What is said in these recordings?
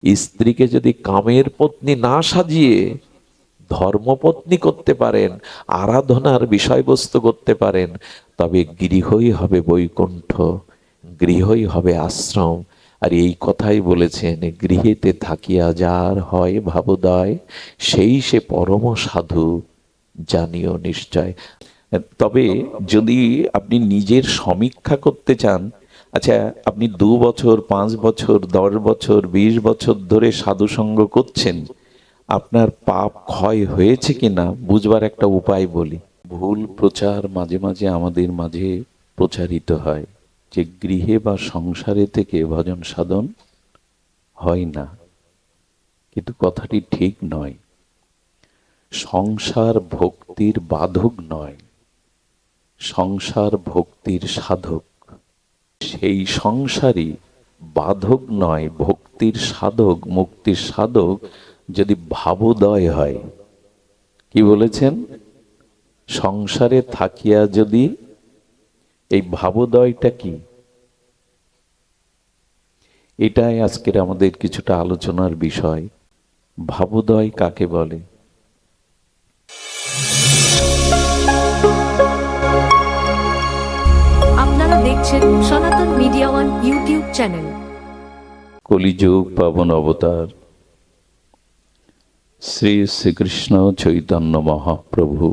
স্ত্রীকে যদি কামের পত্নী না সাজিয়ে ধর্মপত্নী করতে পারেন, আরাধনার বিষয়বস্তু করতে পারেন, তবে গৃহই হবে বৈকুণ্ঠ, গৃহই হবে আশ্রম। আর এই কথাই বলেছেন, গৃহেতে থাকিয়া যার হয় ভাবোদয়, সেই সে পরম সাধু জানিও নিশ্চয়। তবে যদি আপনি নিজের সমীক্ষা করতে চান, আচ্ছা, আপনি 2 বছর, 5 বছর, 10 বছর, 20 বছর ধরে সাধুসঙ্গ করছেন, আপনার পাপ ক্ষয় হয়েছে কিনা বুঝবার একটা উপায় বলি। ভুল প্রচার মাঝে মাঝে আমাদের মাঝে প্রচারিত হয় যে গৃহে বা সংসারে থেকে ভজন সাধন হয় না, কিন্তু কথাটি ঠিক নয়। সংসার ভক্তির বাধক নয়, সংসার ভক্তির সাধক। সেই সংসারই বাধক নয়, ভক্তির সাধক, মুক্তির সাধক যদি ভাবোদয় হয়। কি বলেছেন? সংসারে থাকিয়া যদি, এই ভাবোদয়টা কি? এটাই আজকের আমাদের কিছুটা আলোচনার বিষয়। ভাবোদয় কাকে বলে? আপনারা দেখছেন সনাতন মিডিয়া ওয়ান ইউটিউব চ্যানেল। কলিযুগ পাবন অবতার শ্রী শ্রীকৃষ্ণ চৈতন্য মহাপ্রভু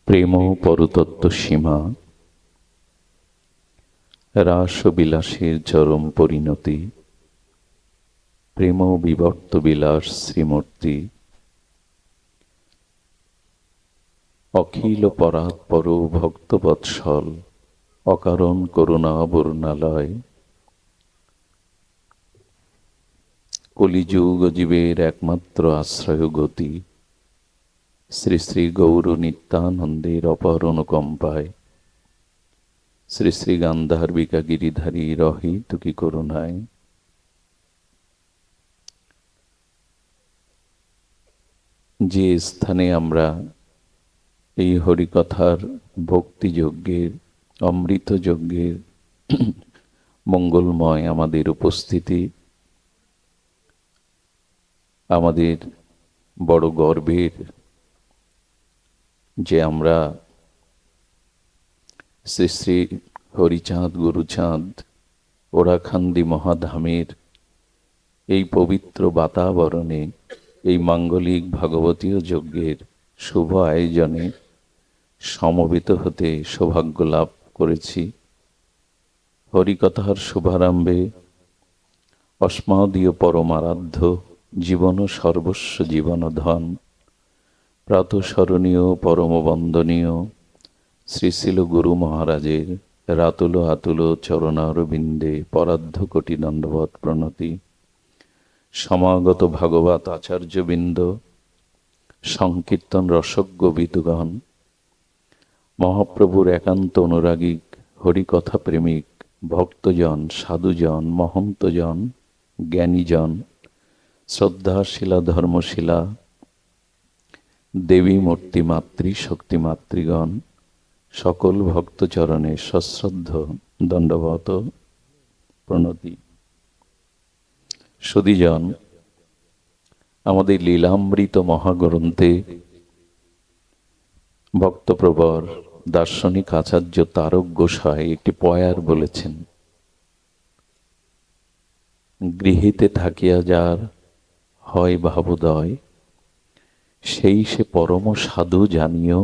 প্রেম পরতত্ত্ব সীমা, রাসবিলাসের চরম পরিণতি, প্রেম বিবর্ত বিলাস শ্রীমূর্তি, অখিল পরাৎপর ভক্তবৎসল, অকারণ করুণা বরুণালয়, কলিযুগ জীবের একমাত্র আশ্রয় গতি, শ্রী শ্রী গৌর নিত্যানন্দের অপার অনুকম্পায়, শ্রী শ্রী গান্ধার্বিকা গিরিধারী রহি তুকি করুণায়, যে স্থানে আমরা এই হরিকথার ভক্তিযজ্ঞের, অমৃতযজ্ঞের মঙ্গলময় আমাদের উপস্থিতি, আমাদের বড় গর্বের যে আমরা শ্রী শ্রী হরিচাঁদ গুরুচাঁদ ওরাখান্দি মহাধামের এই পবিত্র বাতাবরণে এই মাঙ্গলিক ভাগবতীয় যজ্ঞের শুভ আয়োজনে সমবেত হতে সৌভাগ্য লাভ করেছি। হরিকথার শুভারম্ভে অস্মাদীয় পরমারাধ্য জীবন সর্বস্ব জীবনধন প্রাতঃস্মরণীয় পরম বন্দনীয় শ্রী শিল গুরু মহারাজের রাতুল আতুল চরণারবিন্দে পরার্ধ কোটি দণ্ডবৎ প্রণতি। সমাগত ভাগবত আচার্যবৃন্দ, সংকীর্তন রসজ্ঞ বিদুগণ, মহাপ্রভুর একান্ত অনুরাগিক হরিকথা প্রেমিক ভক্তজন, সাধুজন, মহন্তজন, জ্ঞানীজন, শ্রদ্ধাশীলা ধর্মশীলা দেবী মূর্তি মাতৃ শক্তি মাতৃগণ, সকল ভক্তচরণে সশ্রদ্ধ দণ্ডবত প্রণতি। সুধীজন, আমাদের লীলামৃত মহাগ্রন্থে ভক্তপ্রবর দার্শনিক আচার্য তারক গোসাই একটি পয়ার বলেছেন, গৃহেতে থাকিয়া যার হয় ভাবোদয়, সেই সে পরম সাধু জানিও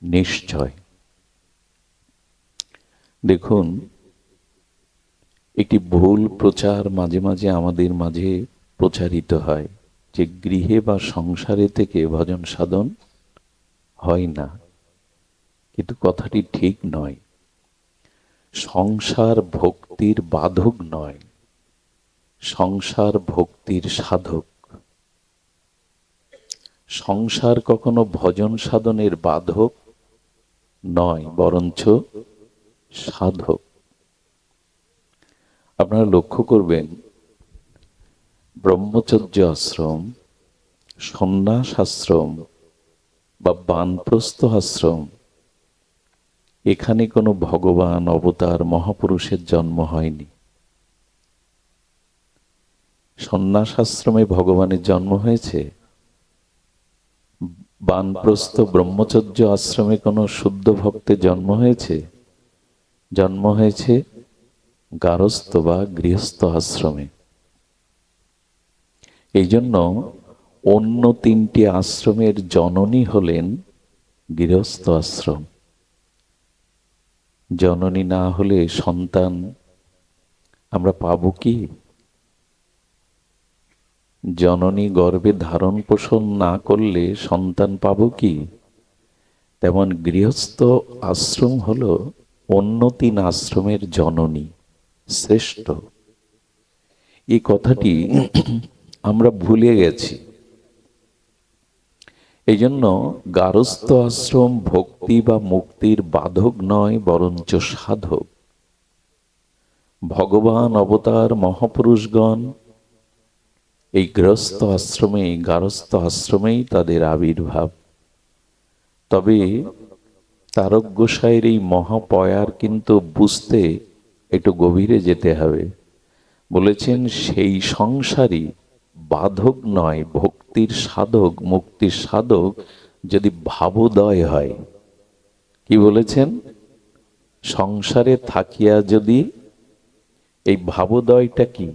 নিশ্চয়। দেখুন, একটি ভুল প্রচার মাঝে মাঝে আমাদের মাঝে প্রচারিত হয় যে গৃহে বা সংসারে থেকে ভজন সাধন হয় না, কিন্তু কথাটি ঠিক নয়। সংসার ভক্তির বাধক নয়, সংসার ভক্তির সাধক। সংসার কখনো ভজন সাধনের বাধক নয়, বরঞ্চ সাধক। আপনারা লক্ষ্য করবেন, ব্রহ্মচর্য আশ্রম, সন্ন্যাস আশ্রম বা বানপ্রস্থ আশ্রম, এখানে কোনো ভগবান অবতার মহাপুরুষের জন্ম হয়নি। সন্ন্যাস আশ্রমে ভগবানের জন্ম হয়েছে? বানপ্রস্থ ব্রহ্মচর্য আশ্রমে কোনো শুদ্ধ ভক্তের জন্ম হয়েছে? জন্ম হয়েছে গারস্থ বা গৃহস্থ আশ্রমে। এই জন্য অন্য তিনটি আশ্রমের জননী হলেন গৃহস্থ আশ্রম। জননী না হলে সন্তান আমরা পাবো কি? জননী গর্ভে ধারণ পোষণ না করলে সন্তান পাবো কি? তেমন গৃহস্থ আশ্রম হলো অন্য তিন আশ্রমের জননী, শ্রেষ্ঠ। এই কথাটি আমরা ভুলে গেছি। এই জন্য গারস্থ আশ্রম ভক্তি বা মুক্তির বাধক নয়, বরঞ্চ সাধক। ভগবান অবতার মহাপুরুষগণ এই গৃহস্থ আশ্রমেই, গারস্থ আশ্রমেই তাদের আবির্ভাব। তবে তারক গোসাইয়ের এই মহাপয়ার কিন্তু বুঝতে একটু গভীরে যেতে হবে। বলেছেন সেই সংসারই বাধক নয়, ভক্তির সাধক, মুক্তির সাধক যদি ভাবোদয় হয়। কি বলেছেন? সংসারে থাকিয়া যদি, এই ভাবোদয়টা কি?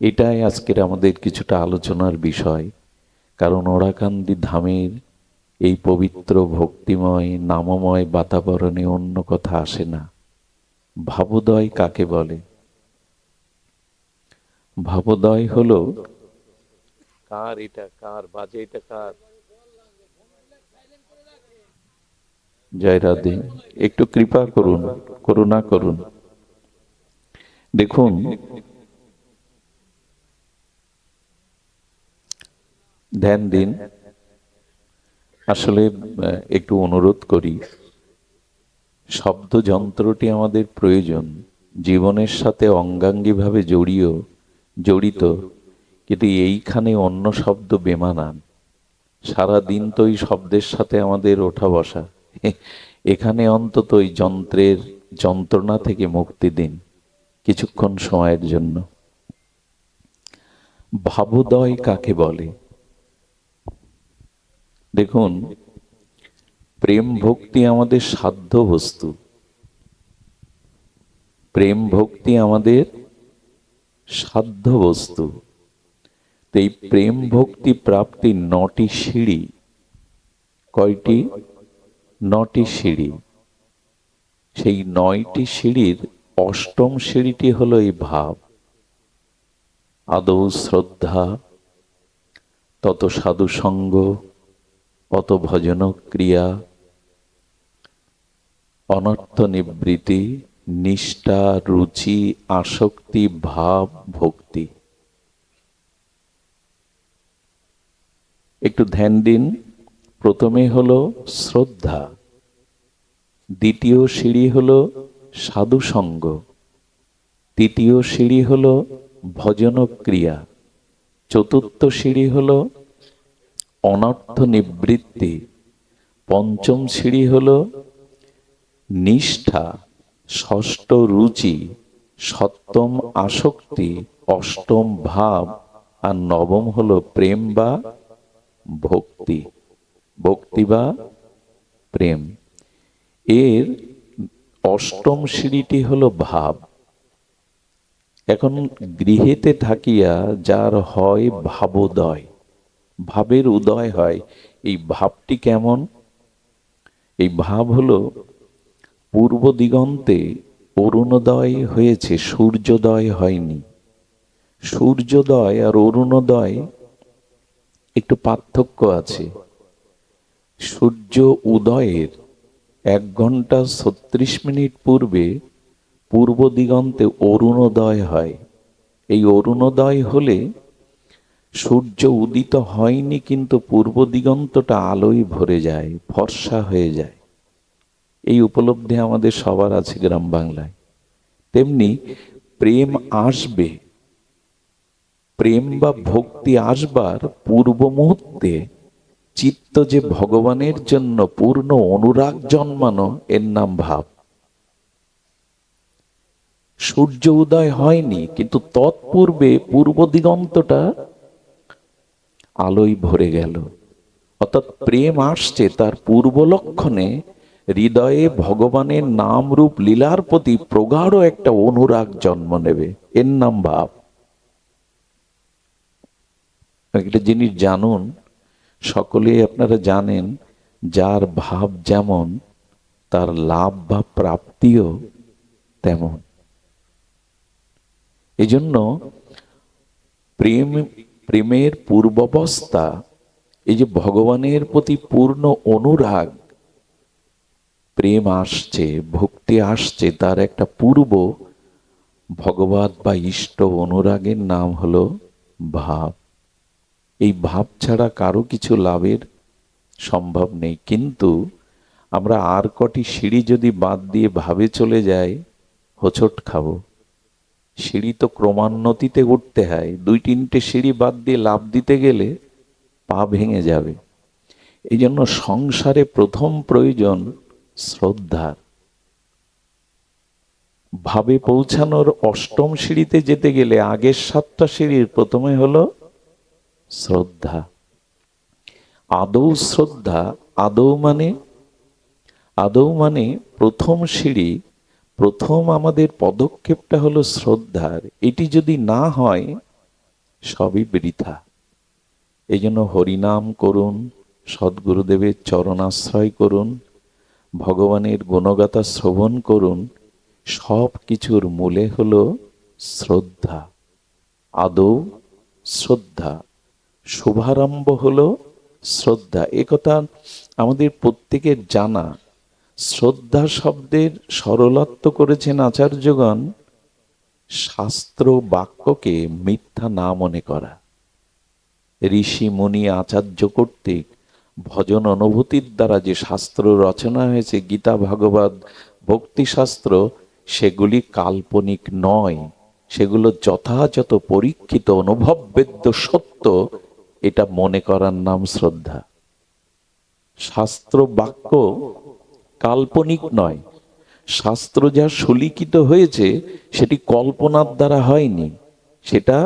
এটাই আজকের আমাদের কিছুটা আলোচনার বিষয়। কারণ ওরাকান্দি ধামের এই পবিত্র ভক্তিময় নামময় বাতাবরণে অন্য কথা আসে না। ভাবোদয় কাকে বলে? ভাবোদয় হলো, কার এটা, কার বাজে, এটা কার? জয় রাধে, একটু কৃপা করুন, করুণা করুন। দেখুন, ধ্যান দিন। আসলে একটু অনুরোধ করি, শব্দ যন্ত্রটি আমাদের প্রয়োজন, জীবনের সাথে অঙ্গাঙ্গিভাবে জড়িত, কিন্তু এইখানে অন্য শব্দ বেমানান। সারা দিন তো এই শব্দের সাথে আমাদের ওঠা বসা। এখানে অন্তত ওই যন্ত্রের যন্ত্রণা থেকে মুক্তি দিন কিছুক্ষণ সময়ের জন্য। ভাবোদয় কাকে বলে? দেখুন, প্রেম ভক্তি আমাদের সাধ্য বস্তু। প্রেম ভক্তি আমাদের সাধ্য বস্তু। তো এই প্রেম ভক্তি প্রাপ্তির 9টি সিঁড়ি। কয়টি? 9টি সিঁড়ি। সেই 9টি সিঁড়ির 8ম সিঁড়িটি হলো এই ভাব। আদৌ শ্রদ্ধা, তত সাধু সঙ্গ, অত ভজন ক্রিয়া, অনর্থ নিবৃত্তি, নিষ্ঠা, রুচি, আসক্তি, ভাব, ভক্তি। একটু ধ্যান দিন। প্রথমে হলো শ্রদ্ধা, দ্বিতীয় সিঁড়ি হলো সাধু সঙ্গ, তৃতীয় সিঁড়ি হলো ভজন ক্রিয়া, চতুর্থ সিঁড়ি হলো অনর্থ নিবৃত্তি, পঞ্চম সিঁড়ি হলো নিষ্ঠা, ষষ্ঠ রুচি, সপ্তম আসক্তি, অষ্টম ভাব, আর নবম হলো প্রেম বা ভক্তি। ভক্তি বা প্রেম। এর 8ম সিঁড়িটি হলো ভাব। এখন গৃহেতে থাকিয়া যার হয় ভাবোদয়, ভাবের উদয় হয়, এই ভাবটি কেমন? এই ভাব হলো পূর্ব দিগন্তে অরুণোদয় হয়েছে, সূর্যোদয় হয়নি। সূর্যোদয় আর অরুণোদয় একটু পার্থক্য আছে। সূর্য উদয়ের 1 ঘন্টা 36 মিনিট পূর্বে পূর্ব দিগন্তে অরুণোদয় হয়। এই অরুণোদয় হলে সূর্য উদিত হয়নি, কিন্তু পূর্ব দিগন্তটা আলোয় ভরে যায়, ফর্সা হয়ে যায়। এই উপলব্ধি আমাদের সবার আছে গ্রাম বাংলায়। তেমনি প্রেম আসবে, প্রেম বা ভক্তি আসবার পূর্ব মুহূর্তে চিত্ত যে ভগবানের জন্য পূর্ণ অনুরাগ জন্মানো, এর নাম ভাব। সূর্য উদয় হয়নি, কিন্তু তৎপূর্বে পূর্ব দিগন্তটা আলোয় ভরে গেল। অর্থাৎ প্রেম আসছে তার পূর্ব লক্ষণে, হৃদয়ে ভগবানের নাম রূপ লীলার প্রতি প্রগাঢ় একটা অনুরাগ জন্ম নেবে। এর নাম ভাব। একটা জিনিস জানুন, সকলেই আপনারা জানেন, যার ভাব যেমন তার লাভ বা প্রাপ্তিও তেমন। এজন্য প্রেমের পূর্বাবস্থা, এই যে ভগবানের প্রতি পূর্ণ অনুরাগ, প্রেম আসছে, ভক্তি আসছে, তার একটা পূর্ব ভগবত বা ইষ্ট অনুরাগের নাম হলো ভাব। এই ভাব ছাড়া কারো কিছু লাভের সম্ভব নেই। কিন্তু আমরা আর কটি সিঁড়ি যদি বাদ দিয়ে ভাবে চলে যাই, হোঁচট খাবো। সিঁড়ি তো ক্রমান্বতিতে উঠতে হয়, 2-3টে সিঁড়ি বাদ দিয়ে লাফ দিতে গেলে পা ভেঙে যাবে। এই জন্য সংসারে প্রথম প্রয়োজন শ্রদ্ধার। ভাবে পৌঁছানোর 8ম সিঁড়িতে যেতে গেলে আগের 7টা সিঁড়ির প্রথমে হলো শ্রদ্ধা। আদৌ শ্রদ্ধা, আদৌ মানে প্রথম সিঁড়ি, প্রথম আমাদের পদক্ষেপটা হলো শ্রদ্ধার। এটি যদি না হয় সবই বৃথা। এই জন্য হরিনাম করুন, সদ্গুরুদেবের চরণাশ্রয় করুন, ভগবানের গুণগাথা শ্রবণ করুন। সব কিছুর মূলে হলো শ্রদ্ধা। আদৌ শ্রদ্ধা, শুভারম্ভ হলো শ্রদ্ধা। এ কথা আমাদের প্রত্যেকের জানা। শ্রদ্ধা শব্দের সরলত্ব করেছেন আচার্যগণ, শাস্ত্র বাক্যকে মিথ্যা না মনে করা। ঋষি মুনি আচার্য কর্তৃক ভজন অনুভূতির দ্বারা যে শাস্ত্র রচনা হয়েছে, গীতা, ভাগবত, ভক্তিশাস্ত্র, সেগুলি কাল্পনিক নয়। সেগুলো যথাযথ পরীক্ষিত অনুভববেদ্য সত্য। এটা মনে করার নাম শ্রদ্ধা। শাস্ত্র বাক্য কাল্পনিক নয়। শাস্ত্র যা সুলিখিত হয়েছে সেটি কল্পনার দ্বারা হয়নি, সেটা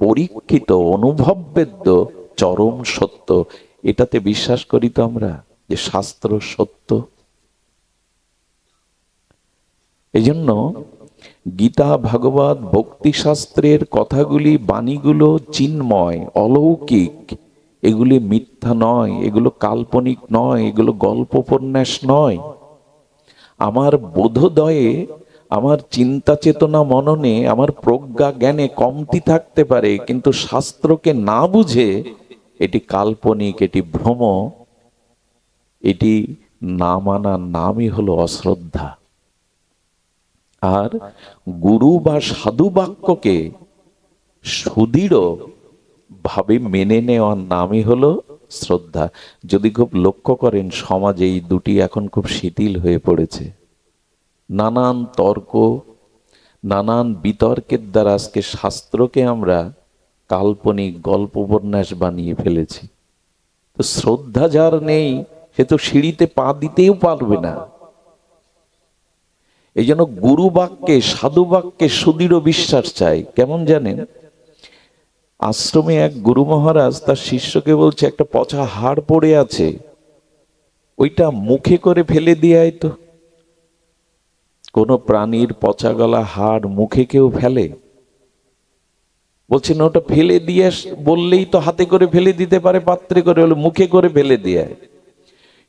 পরীক্ষিত অনুভববেদ্য চরম সত্য। এটাতে বিশ্বাস করি তো আমরা যে শাস্ত্র সত্য। এই জন্য গীতা, ভাগবত, ভক্তিশাস্ত্রের কথাগুলি, বাণীগুলো চিন্ময়, অলৌকিক। এগুলি মিথ্যা নয়, এগুলো কাল্পনিক নয়, এগুলো গল্প উপন্যাস নয়। আমার বোধোদয়ে, আমার চিন্তা চেতনা মননে, আমার প্রজ্ঞা জ্ঞানে কমতি থাকতে পারে, কিন্তু শাস্ত্রকে না বুঝে এটি কাল্পনিক, এটি ভ্রম, এটি না মানার নামই হলো অশ্রদ্ধা। আর গুরু বা সাধু বাক্যকে সুদৃঢ় ভাবে মেনে নেওয়ার নামই হলো শ্রদ্ধা। যদি খুব লক্ষ্য করেন, সমাজে এই দুটি এখন খুব শিথিল হয়ে পড়েছে। নানান তর্ক, নানান বিতর্কের দ্বারা আজকে শাস্ত্রকে আমরা কাল্পনিক গল্প উপন্যাস বানিয়ে ফেলেছি। তো শ্রদ্ধা যার নেই, সে তো সিঁড়িতে পা দিতেও পারবে না। এই জন্য গুরু বাক্যে, সাধু বাক্যে সুদৃঢ় বিশ্বাস চাই। কেমন জানেন, আশ্রমে এক গুরু মহারাজ তার শিষ্যকে বলছে, একটা পচা হাড় পড়ে আছে, ওইটা মুখে করে ফেলে দিয়ে আয় তো। কোন প্রাণীর পচা গলা হাড় মুখে কেউ ফেলে? বলছেন ওটা ফেলে দিয়ে বললেই তো হাতে করে ফেলে দিতে পারে, পাত্রে করে, হলো মুখে করে ফেলে দিয়ে।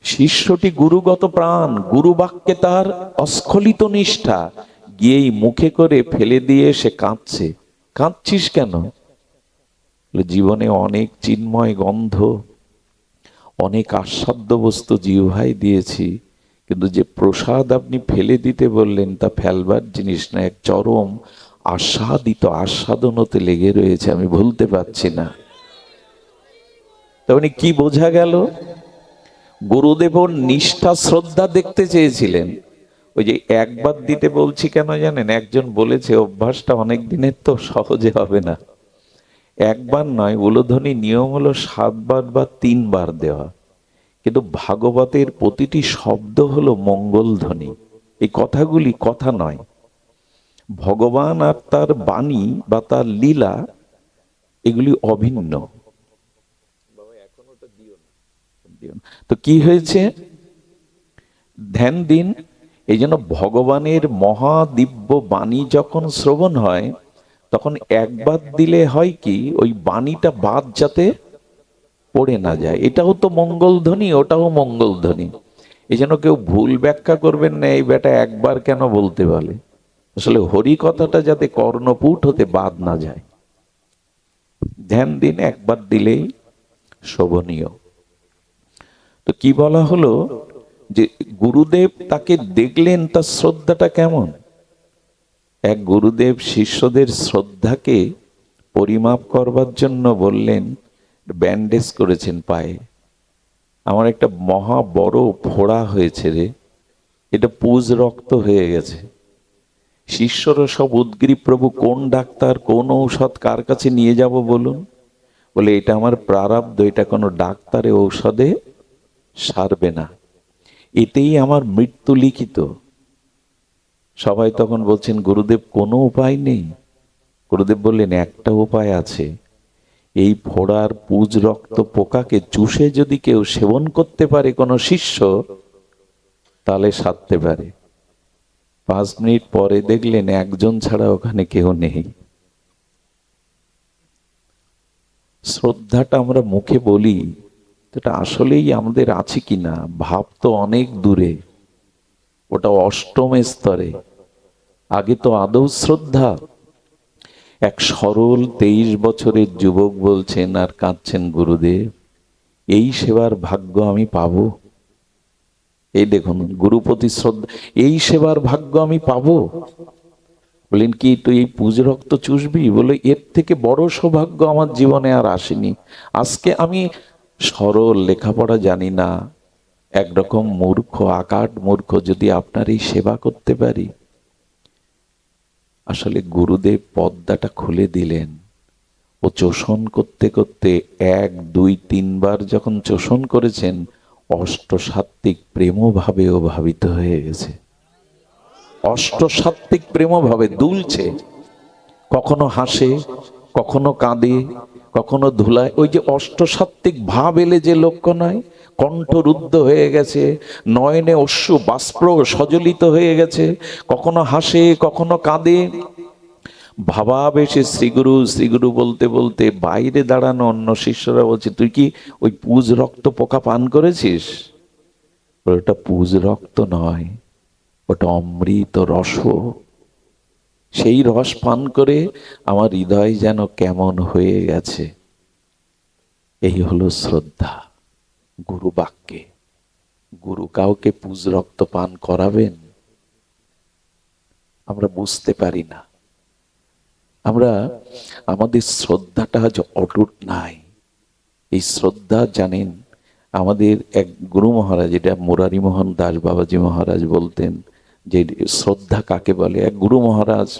শিষ্যটি গুরুগত প্রাণ, গুরু বাক্যে তার অস্খলিত নিষ্ঠা, গিয়েই মুখে করে ফেলে দিয়ে সে কাঁদছে। কাঁদছিস কেন? জীবনে অনেক চিন্ময় গন্ধ, অনেক আস্বাদ্য বস্তু জিহ্বায় দিয়েছি, কিন্তু যে প্রসাদ আপনি ফেলে দিতে বললেন তা ফেলবার জিনিস না, এক চরম আস্বাদিত আস্বাদনতে লেগে রয়েছে, আমি ভুলতে পারছি না। তার কি বোঝা গেল? গুরুদেব নিষ্ঠা শ্রদ্ধা দেখতে চেয়েছিলেন। ওই যে একবার দিতে বলছি কেন জানেন? একজন বলেছে অভ্যাসটা অনেক দিনের তো সহজে হবে না। একবার নয়, উলোধ্বনি নিয়ম হলো 7 বার বা 3 বার দেওয়া, কিন্তু ভাগবতের প্রতিটি শব্দ হলো মঙ্গল ধ্বনি। এই কথাগুলি কথা নয়। ভগবান আর তার বাণী বা তার লীলা এগুলি অভিন্ন। তো কি হয়েছে, ধ্যান দিন। এই জন্য ভগবানের মহাদিব্য বাণী যখন শ্রবণ হয়, তখন একবার দিলে হয় কি, ওই বাণীটা বাদ যাতে পড়ে না যায়। এটাও তো মঙ্গলধ্বনি, ওটাও মঙ্গলধ্বনি। এই জন্য কেউ ভুল ব্যাখ্যা করবেন না, এই বেটা একবার কেন বলতে বলে। আসলে হরি কথাটা যাতে কর্ণপুট হতে বাদ না যায়। ধ্যান দিন, একবার দিলেই শোভনীয়। তো কি বলা হলো, যে গুরুদেব তাকে দেখলেন, তার শ্রদ্ধাটা কেমন। এক গুরুদেব শিষ্যদের শ্রদ্ধাকে পরিমাপ করবার জন্য বললেন, ব্যান্ডেজ করেছেন পায়ে। আমার একটা মহা বড় ফোড়া হয়েছে রে, এটা পুজ রক্ত হয়ে গেছে। শিষ্যরা সব উদ্গ্রীব, প্রভু কোন ডাক্তার, কোন ঔষধ কার কাছে নিয়ে যাব বলুন। বলে এটা আমার প্রারব্ধ, এটা কোনো ডাক্তারে ঔষধে সারবে না, এতেই আমার মৃত্যু লিখিত। সবাই তখন বলছেন, গুরুদেব কোনো উপায় নেই? গুরুদেব বললেন, একটা উপায় আছে। এই ফোড়ার পুজ রক্ত পোকাকে চুষে যদি কেউ সেবন করতে পারে কোনো শিষ্য, তাহলে সারতে পারে। 5 মিনিট পরে দেখলেন একজন ছাড়া ওখানে কেউ নেই। শ্রদ্ধাটা আমরা মুখে বলি, এটা আসলেই আমাদের আছে কিনা, ভাব তো অনেক দূরে, ওটা অষ্টম স্তরে। আগে তো আদৌ শ্রদ্ধা। এক সরল 23 বছরের যুবক বলছেন আর কাঁদছেন, গুরুদেব এই সেবার ভাগ্য আমি পাবো? এই দেখুন, গুরুপতি শ্রদ্ধা, এই সেবার ভাগ্য আমি পাবো? বলেন, কি তুই এই পুজ রক্ত চুষবি? বলে, এর থেকে বড় সৌভাগ্য আমার জীবনে আর আসেনি। আজকে আমি সরল, লেখাপড়া জানি না, একরকম মূর্খ, আকাট মূর্খ, যদি আপনার এই সেবা করতে পারি। আসলে গুরুদেব পর্দাটা খুলে দিলেন। ও চোষণ করতে করতে 1, 2, 3 বার যখন চোষণ করেছেন, অষ্টসাত্ত্বিক প্রেমভাবেও ভাবিত হয়ে গেছে। অষ্টসাত্ত্বিক প্রেমভাবে দুলছে, কখনো হাসে, কখনো কাঁদে, কখনো ধুলায়। ওই যে অষ্টসাত্ত্বিক ভাব এলে যে লক্ষ্য নয়, কণ্ঠ রুদ্ধ হয়ে গেছে, নয়নে অশ্রু বাষ্প সজলিত হয়ে গেছে, কখনো হাসে, কখনো কাঁদে। ভাবাবেশে শ্রীগুরু শ্রীগুরু বলতে বলতে বাইরে দাঁড়ানো অন্য শিষ্যরা বলছে, তুই কি ওই পুজ রক্ত পোকা পান করেছিস? ওটা পুজ রক্ত নয়, ওটা অমৃত রস। সেই রস পান করে আমার হৃদয় যেন কেমন হয়ে গেছে। এই হলো শ্রদ্ধা গুরু বাক্যে। গুরু কাউকে পুজ রক্ত পান করাবেন? আমরা বুঝতে পারি না। আমরা আমাদের শ্রদ্ধাটা আজ অটুট নাই। এই শ্রদ্ধা জানেন, আমাদের এক গুরু মহারাজ, এটা মুরারি মোহন দাস বাবাজি মহারাজ বলতেন যে শ্রদ্ধা কাকে বলে। এক গুরু মহারাজ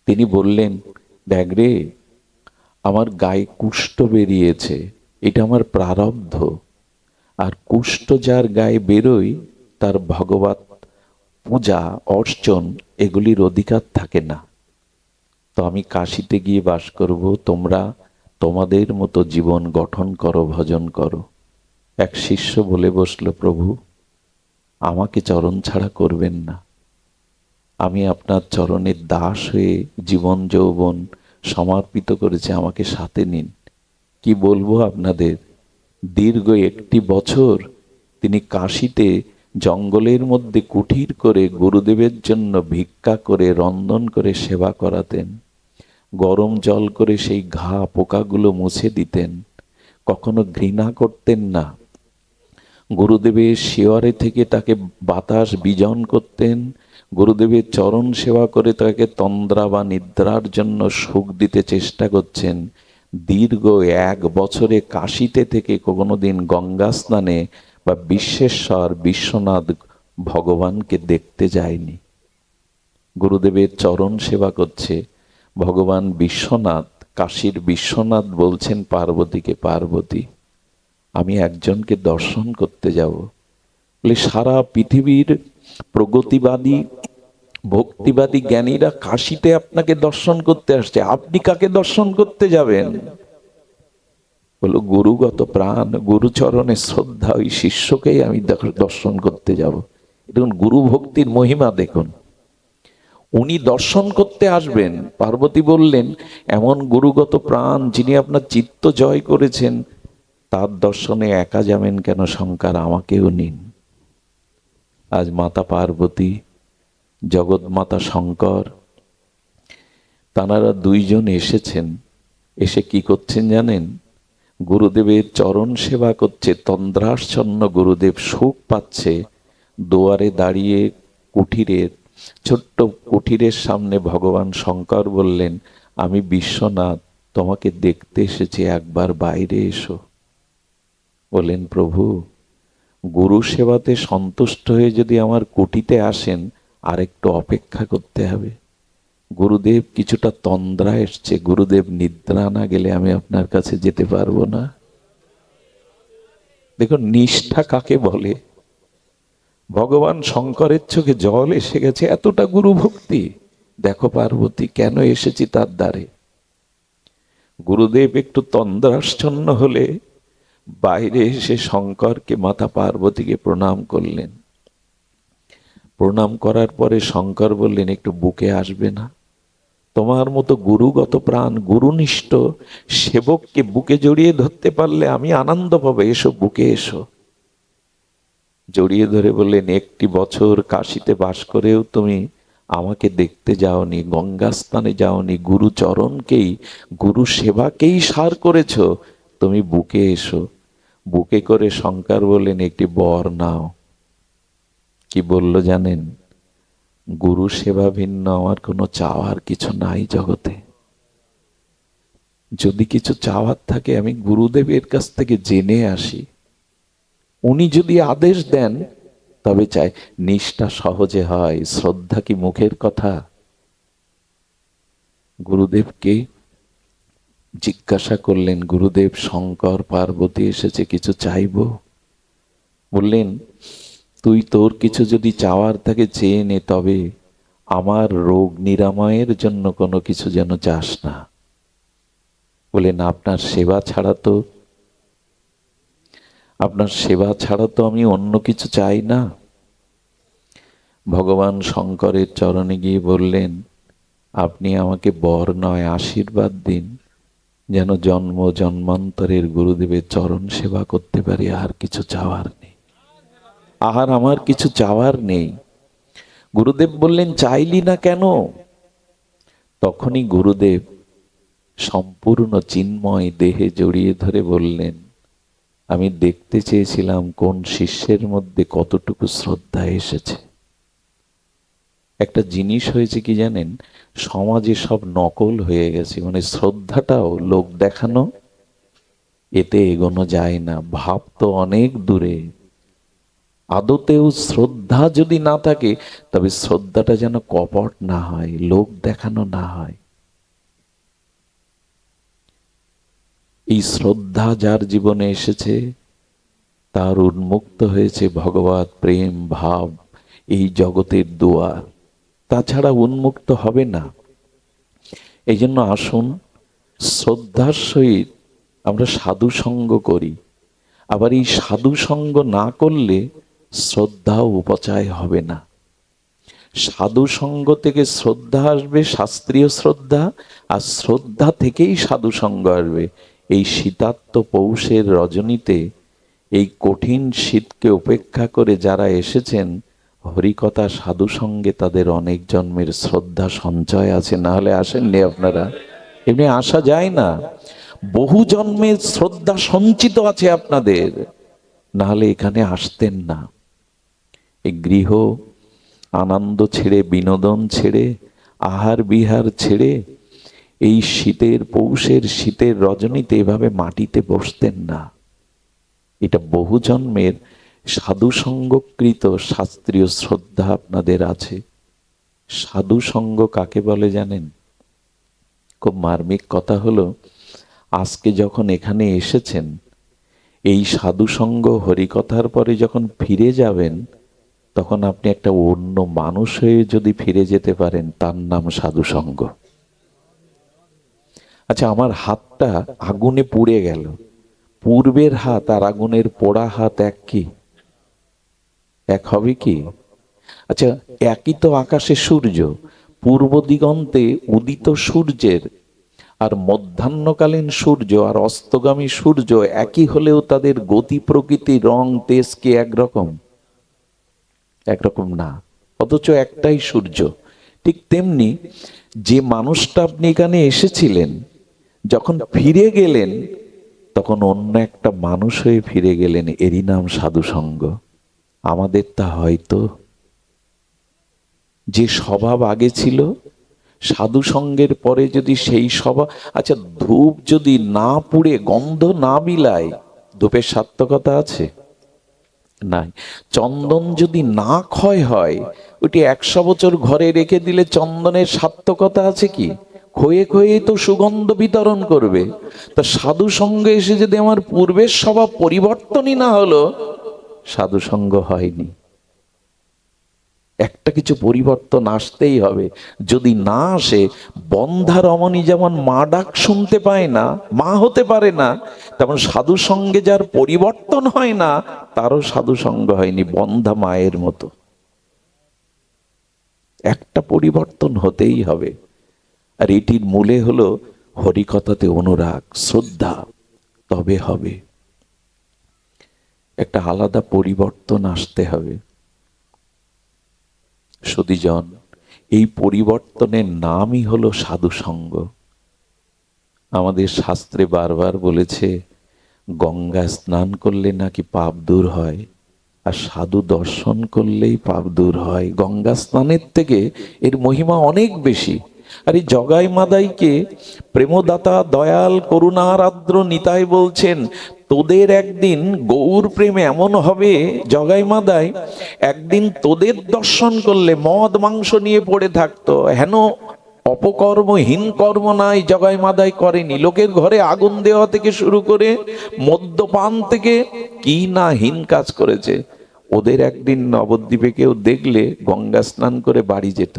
তিনি বললেন, দেখ রে, আমার গায়ে কুষ্ঠ বেরিয়েছে, এটা আমার প্রারব্ধ। আর কুষ্ঠ যার গায়ে বেরোয়, তার ভগবত পূজা অর্চন এগুলির অধিকার থাকে না। তো আমি কাশীতে গিয়ে বাস করব, তোমরা তোমাদের মতো জীবন গঠন করো, ভজন করো। এক শিষ্য বলে বসলো, প্রভু আমাকে চরণ ছাড়া করবেন না, আমি আপনার চরণের দাস হয়ে জীবন যৌবন সমর্পিত করেছি, আমাকে সাথে নিন। কি বলবো আপনাদের, দীর্ঘ 1 বছর তিনি কাশীতে জঙ্গলের মধ্যে কুঠির করে গুরুদেবের জন্য ভিক্ষা করে রন্ধন করে সেবা করাতেন। গরম জল করে সেই ঘা পোকাগুলো মুছে দিতেন। কখনো ঘৃণা করতেন না। গুরুদেবের শিয়রে থেকে তাকে বাতাস বিজন করতেন। গুরুদেবের চরণ সেবা করে তাকে তন্দ্রা বা নিদ্রার জন্য সুখ দিতে চেষ্টা করছেন। দীর্ঘ 1 বছরে কাশীতে থেকে কোনোদিন গঙ্গা স্নানে বা বিশ্বেশ্বর বিশ্বনাথ ভগবানকে দেখতে যায়নি। গুরুদেবের চরণ সেবা করছে। ভগবান বিশ্বনাথ, কাশীর বিশ্বনাথ বলছেন পার্বতীকে, পার্বতী আমি একজনকে দর্শন করতে যাব। বলে, সারা পৃথিবীর প্রগতিবাদী ভক্তিবাদী জ্ঞানীরা কাশিতে আপনাকে দর্শন করতে আসছে, আপনি কাকে দর্শন করতে যাবেন? বলো গুরুগত প্রাণ, গুরুচরণে শ্রদ্ধা, ওই শিষ্যকেই আমি দর্শন করতে যাব। দেখুন গুরু ভক্তির মহিমা দেখুন। উনি দর্শন করতে আসবেন। পার্বতী বললেন, এমন গুরুগত প্রাণ যিনি আপনার চিত্ত জয় করেছেন, তার দর্শনে একা যাবেন কেন শঙ্কর, আমাকেও নিন। আজ মাতা পার্বতী, জগৎ মাতা শঙ্কর, তাঁরা দুইজন এসেছেন। এসে কি করছেন জানেন? গুরুদেবের চরণ সেবা করছে। তন্দ্রাচ্ছন্ন গুরুদেব সুখ পাচ্ছে। দুয়ারে দাঁড়িয়ে কুঠিরের, ছোট্ট কুঠিরের সামনে ভগবান শঙ্কর বললেন, আমি বিশ্বনাথ তোমাকে দেখতে এসেছি, একবার বাইরে এসো। বলেন, প্রভু গুরু সেবাতে সন্তুষ্ট হয়ে যদি আমার কুটিতে আসেন, আর একটু অপেক্ষা করতে হবে। গুরুদেব কিছুটা তন্দ্রা এসছে, গুরুদেব নিদ্রা না গেলে আমি আপনার কাছে যেতে পারবো না। দেখুন নিষ্ঠা কাকে বলে। ভগবান শঙ্করের চোখে জল এসে গেছে, এতটা গুরু ভক্তি। দেখো পার্বতী, কেন এসেছি তার দ্বারে। গুরুদেব একটু তন্দ্রাচ্ছন্ন হলে বাইরে এসে শঙ্করকে, মাতা পার্বতীকে প্রণাম করলেন। প্রণাম করার পরে শঙ্কর বললেন, একটু বুকে আসবে না? তোমার মতো গুরুগত প্রাণ, গুরুনিষ্ঠ সেবককে বুকে জড়িয়ে ধরতে পারলে আমি আনন্দ পাবো, এসো বুকে এসো। জড়িয়ে ধরে বললেন, একটি বছর কাশীতে বাস করেও তুমি আমাকে দেখতে যাওনি, গঙ্গা স্থানে যাওনি, গুরু চরণকেই, গুরু সেবাকেই সার করেছ, তুমি বুকে এসো। বুকে করে শঙ্কর বললেন, একটি বর নাও। কি বলল জানেন? গুরু সেবা ভিন্ন আমার কোনো চাওয়ার কিছু নাই জগতে। যদি কিছু চাওয়ার থাকে আমি গুরুদেবের কাছ থেকে জেনে আসি। উনি যদি আদেশ দেন তবে চাই। নিষ্ঠা সহজে হয়, শ্রদ্ধা কি মুখের কথা? গুরুদেবকে জিজ্ঞাসা করলেন, গুরুদেব শঙ্কর পার্বতী এসেছে, কিছু চাইবো? বললেন, তুই তোর কিছু যদি চাওয়ার থাকে চেয়ে নে, তবে আমার রোগ নিরাময়ের জন্য কোনো কিছু যেন চাস না। বলেন, আপনার সেবা ছাড়া তো আমি অন্য কিছু চাই না। ভগবান শঙ্করের চরণে গিয়ে বললেন, আপনি আমাকে বর নয় আশীর্বাদ দিন, যেন জন্ম জন্মান্তরের গুরুদেবের চরণ সেবা করতে পারি। আর কিছু চাওয়ার নেই, আর আমার কিছু চাওয়ার নেই। গুরুদেব বললেন, চাইলি না কেন? তখনই গুরুদেব সম্পূর্ণ চিন্ময় দেহে জড়িয়ে ধরে বললেন, আমি দেখতে চেয়েছিলাম কোন শিষ্যের মধ্যে কতটুকু শ্রদ্ধা এসেছে। একটা জিনিস হয়েছে কি জানেন, সমাজে সব নকল হয়ে গেছে, মানে শ্রদ্ধাটাও লোক দেখানো, এতে এগোনো যায় না। ভাব তো অনেক দূরে। আদতেও শ্রদ্ধা যদি না থাকে, তবে শ্রদ্ধাটা যেন কপট না হয়, লোক দেখানো না হয়। এই শ্রদ্ধা যার জীবনে এসেছে, তার উন্মুক্ত হয়েছে ভগবৎ প্রেম ভাব, এই জগতের দুয়ার। তাছাড়া উন্মুক্ত হবে না। এই জন্য আসুন শ্রদ্ধার সহিত আমরা সাধু সঙ্গ করি। আবার এই সাধু সঙ্গ না করলে শ্রদ্ধাও উপচয় হবে না। সাধু সঙ্গ থেকে শ্রদ্ধা আসবে, শাস্ত্রীয় শ্রদ্ধা, আর শ্রদ্ধা থেকেই সাধু সঙ্গ আসবে। এই শীতার্ত পৌষের রজনীতে, এই কঠিন শীতকে উপেক্ষা করে যারা এসেছেন হরিকথা সাধু সঙ্গে, তাদের অনেক জন্মের শ্রদ্ধা সঞ্চয় আছে। না হলে আসেননি আপনারা, এমনি আসা যায় না। বহু জন্মের শ্রদ্ধা সঞ্চিত আছে আপনাদের, না হলে এখানে আসতেন না। এই গৃহ আনন্দ ছেড়ে, বিনোদন ছেড়ে, আহার বিহার ছেড়ে এই শীতের পৌষের শীতের রজনীতে এভাবে মাটিতে বসতেন না। এটা বহু জন্মের সাধু সঙ্গকৃত শাস্ত্রীয় শ্রদ্ধা আপনাদের আছে। সাধু সঙ্গ কাকে বলে জানেন? খুব মার্মিক কথা হলো, আজকে যখন এখানে এসেছেন, এই সাধু সঙ্গ হরিকথার পরে যখন ফিরে যাবেন, তখন আপনি একটা অন্য মানুষ হয়ে যদি ফিরে যেতে পারেন, তার নাম সাধু সঙ্গ। আচ্ছা, আমার হাতটা আগুনে পুড়ে গেল, পূর্বের হাত আর আগুনের পোড়া হাত এক কি? এক হবে কি? আচ্ছা, একই তো আকাশে সূর্য, পূর্ব দিগন্তে উদিত সূর্যের আর মধ্যাহ্নকালীন সূর্য আর অস্তগামী সূর্য একই হলেও তাদের গতি, প্রকৃতি, রং, তেজ কি একরকম? একরকম না, অথচ একটাই সূর্য। ঠিক তেমনি যে মানুষটা আপনি এখানে এসেছিলেন, যখন ফিরে গেলেন তখন অন্য একটা মানুষ হয়ে ফিরে গেলেন, এরই নাম সাধু সঙ্গ। আমাদের তা হয়তো যে স্বভাব আগে ছিল, সাধু সঙ্গের পরে যদি সেই স্বভাব, আচ্ছা ধূপ যদি না পুড়ে গন্ধ না বিলায়, ধূপের সার্থকতা আছে? নাই। চন্দন যদি না ক্ষয় হয়, ওটি 100 বছর ঘরে রেখে দিলে চন্দনের সার্থকতা আছে কি? ক্ষয়ে ক্ষয়ে তো সুগন্ধ বিতরণ করবে। তা সাধু সঙ্গে এসে যদি আমার পূর্বের স্বভাব পরিবর্তনই না হলো, সাধু সঙ্গ হয়নি। একটা কিছু পরিবর্তন আসতেই হবে। যদি না আসে, বন্ধা রমণী যেমন মা ডাক শুনতে পায় না, মা হতে পারে না, তেমন সাধু সঙ্গে যার পরিবর্তন হয় না, তারও সাধু সঙ্গ হয়নি, বন্ধা মায়ের মতো। একটা পরিবর্তন হতেই হবে। আর এটির মূলে হলো হরিকথাতে অনুরাগ, শ্রদ্ধা, তবে হবে। একটা আলাদা পরিবর্তন আসতে হবে। সুধীজন, এই পরিবর্তনের নামই হলো সাধু সঙ্গ। আমাদের শাস্ত্রে বারবার বলেছে, গঙ্গা স্নান করলে নাকি পাপ দূর হয়, আর সাধু দর্শন করলেই পাপ দূর হয়। গঙ্গা স্নানের থেকে এর মহিমা অনেক বেশি। আর এই জগাই মাদাইকে প্রেমদাতা, দয়াল, করুণার আর্দ্র নিতাই বলছেন, তোদের একদিন গৌর প্রেম এমন হবে জগাই মাদাই, একদিন তোদের দর্শন করলে মদ মাংস নিয়ে পড়ে থাকতো, হেন অপকর্মহীন কর্ম নাই জগাই মাদাই করেনি। লোকের ঘরে আগুন দেওয়া থেকে শুরু করে মদ্যপান থেকে কি না হীন কাজ করেছে। ওদের একদিন নবদ্বীপে কেউ দেখলে গঙ্গা স্নান করে বাড়ি যেত।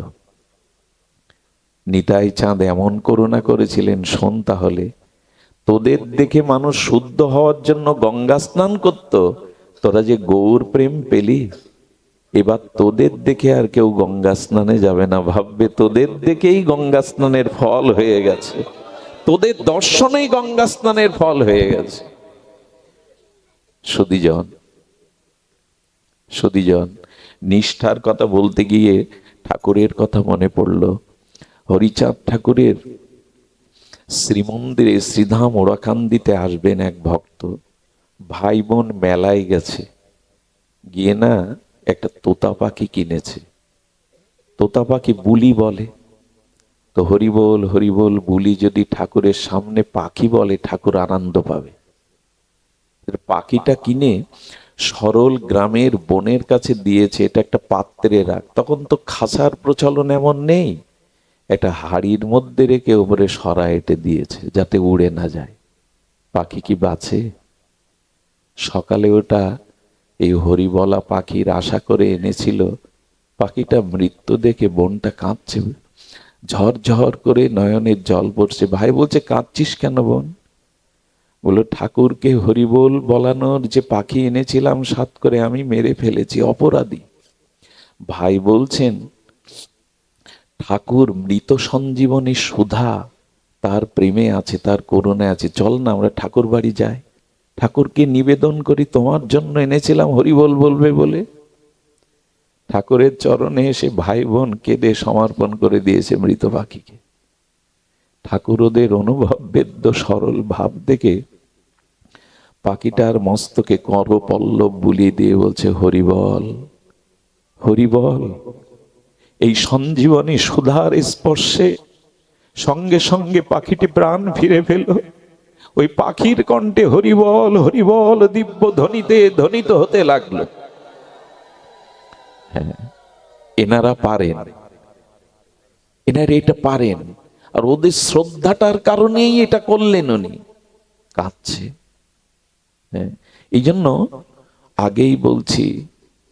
নিতাই চাঁদ এমন করুণা করেছিলেন, শোন তাহলে, তোদের দেখে মানুষ শুদ্ধ হওয়ার জন্য গঙ্গা স্নান করত, তোরা যে গৌর প্রেম পেলি, এবার তোদের দেখে আর কেউ গঙ্গা স্নানে যাবে না, ভাববে তোদের দেখেই গঙ্গা স্নানের ফল হয়ে গেছে, তোদের দর্শনেই গঙ্গা স্নানের ফল হয়ে গেছে। সুধীজন, সুধীজন, নিষ্ঠার কথা বলতে গিয়ে ঠাকুরের কথা মনে পড়ল। হরিচাঁদ ঠাকুরের শ্রীমন্দিরে শ্রীধাম ওরাকান্দিতে আসবেন এক ভক্ত। ভাই বোন মেলায় গেছে, গিয়ে না একটা তোতা পাখি কিনেছে। তোতা পাখি বুলি বলে, তো হরিবোল হরিবোল বুলি যদি ঠাকুরের সামনে পাখি বলে, ঠাকুর আনন্দ পাবে। পাখিটা কিনে সরল গ্রামের বোনের কাছে দিয়েছে, এটা একটা পাত্রে রাখ। তখন তো খাঁচার প্রচলন এমন নেই, একটা হাড়ির মধ্যে রেখে উপরে সরা এঁটে দিয়েছে যাতে উড়ে না যায়। পাখি কি বাঁচে? সকালে ওটা এই হরিবলা পাখির আশা করে এনেছিল। পাখিটা মৃত্যু দেখে বোনটা কাঁদছে, ঝরঝর করে নয়নের জল পড়ছে। ভাই বলছে, কাঁদছিস কেন বোন? বলল, ঠাকুরকে হরিবোল বলানোর যে পাখি এনেছিলাম সাত করে আমি মেরে ফেলেছি, অপরাধী। ভাই বলছেন, ঠাকুর মৃত সঞ্জীবনী সুধা তার প্রেমে আছে, তার করুণায় আছে, চল না আমরা ঠাকুর বাড়ি যাই, ঠাকুরকে নিবেদন করি, তোমার জন্য এনেছিলাম হরিবোল বলবে বলে। ঠাকুরের চরণে এসে ভাই বোন কেঁদে সমর্পণ করে দিয়েছে মৃত পাখিকে। ঠাকুর ওদের অনুভব বেদ্য সরল ভাব দেখে পাখিটার মস্তকে করপল্লব বুলিয়ে দিয়ে বলছে, হরিবল হরিবল। এই সঞ্জীবনী সুধার স্পর্শে সঙ্গে সঙ্গে পাখিটি প্রাণ ফিরে পেল। ওই পাখির কণ্ঠে হরিবল হরিবল দিব্য ধ্বনিতে ধ্বনিত হতে লাগলো। হ্যাঁ, এনারা পারেন, এনারা এটা পারেন। আর ওদের শ্রদ্ধাটার কারণেই এটা করলেন উনি। কাঁদছে। হ্যাঁ, এই জন্য আগেই বলছি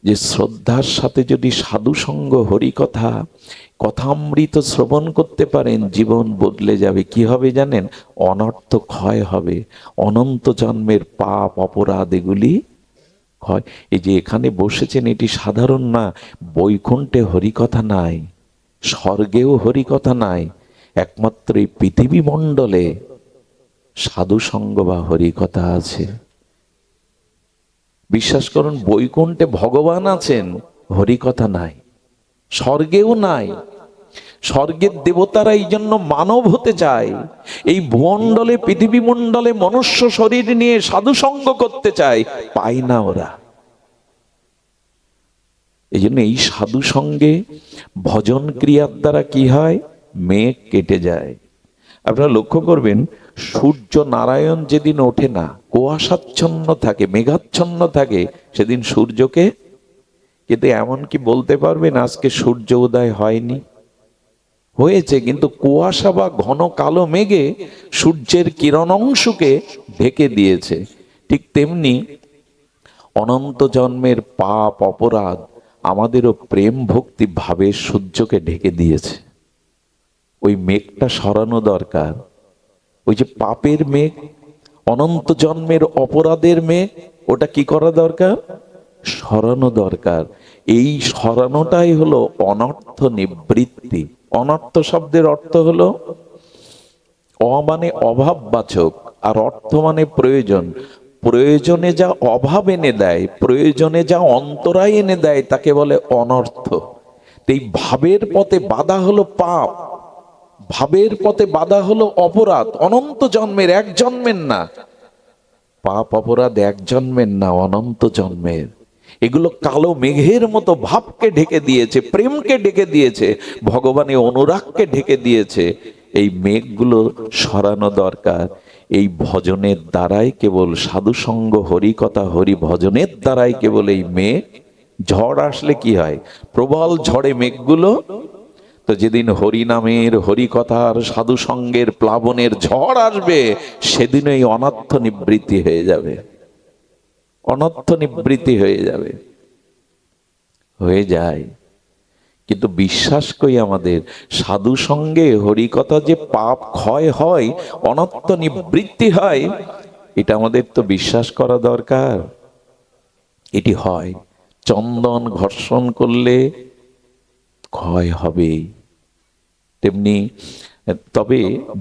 যে শ্রদ্ধার সাথে যদি সাধু সঙ্গ হরিকথা কথামৃত শ্রবণ করতে পারেন, জীবন বদলে যাবে। কি হবে জানেন? অনর্থ ক্ষয় হবে, অনন্ত জন্মের পাপ অপরাধ এগুলি ক্ষয়। এই যে এখানে বসেছেন, এটি সাধারণ না। বৈকুণ্ঠে হরিকথা নাই, স্বর্গেও হরিকথা নাই, একমাত্র এই পৃথিবী মণ্ডলে সাধু সঙ্গ বা হরিকথা আছে। বিশ্বাস করুন, বৈকুণ্ঠে ভগবান আছেন, হরিকথা নাই। স্বর্গেও নাই। স্বর্গের দেবতারা এই জন্য মানব হতে চায়, এই ভূমণ্ডলে পৃথিবী মণ্ডলে মনুষ্য শরীর নিয়ে সাধু সঙ্গ করতে চায়, পায় না ওরা। এই জন্য এই সাধু সঙ্গে ভজন ক্রিয়ার দ্বারা কি হয়? মেঘ কেটে যায়। আপনারা লক্ষ্য করবেন, সূর্য নারায়ণ যেদিন ওঠে না, কুয়াশাচ্ছন্ন থাকে, মেঘাচ্ছন্ন থাকে, সেদিন সূর্যকে, কিন্তু এমন কি বলতে পারবেন আজকে সূর্য উদয় হয়নি? হয়েছে, কিন্তু কুয়াশা বা ঘন কালো মেঘে সূর্যের কিরণ অংশকে ঢেকে দিয়েছে। ঠিক তেমনি অনন্ত জন্মের পাপ অপরাধ আমাদেরও প্রেম ভক্তি ভাবের সূর্যকে ঢেকে দিয়েছে। ওই মেঘটা সরানো দরকার। ওই যে পাপের মেঘ, অনন্ত জন্মের অপরাধের মেঘ, ওটা কি করা দরকার? সরানো দরকার। এই সরানোটাই হলো অনর্থ নিবৃত্তি। অনর্থ শব্দের অর্থ হলো মানে অভাববাচক, আর অর্থ মানে প্রয়োজন। প্রয়োজনে যা অভাব এনে দেয়, প্রয়োজনে যা অন্তরায় এনে দেয়, তাকে বলে অনর্থ। এই ভাবের পথে বাধা হলো পাপ, ভাবের পথে বাধা হলো অপরাধ। অনন্ত জন্মের, এক জন্মের না। পাপ অপরাধ এক জন্মের না, অনন্ত জন্মের। এগুলো কালো মেঘের মতো ভাবকে ঢেকে দিয়েছে, প্রেমকে ঢেকে দিয়েছে, ভগবানের অনুরাগকে ঢেকে দিয়েছে। এই মেঘগুলো সরানো দরকার। এই ভজনের দ্বারাই কেবল, সাধু সঙ্গ হরিকথা হরি ভজনের দ্বারাই কেবল এই মেঘ। ঝড় আসলে কি হয়? প্রবল ঝড়ে মেঘগুলো, তো যেদিন হরি নামের হরিকথার সাধু সঙ্গের প্লাবনের ঝড় আসবে, সেদিন এই অনর্থ নিবৃত্তি হয়ে যাবে। অনর্থ নিবৃত্তি হয়ে যাবে, হয়ে যায়। কিন্তু বিশ্বাস করি আমাদের সাধু সঙ্গে হরিকথা যে পাপ ক্ষয় হয়, অনর্থ নিবৃত্তি হয়, এটা আমাদের তো বিশ্বাস করা দরকার। এটি হয়। চন্দন ঘর্ষণ করলে ক্ষয় হবে, তেমনি। তবে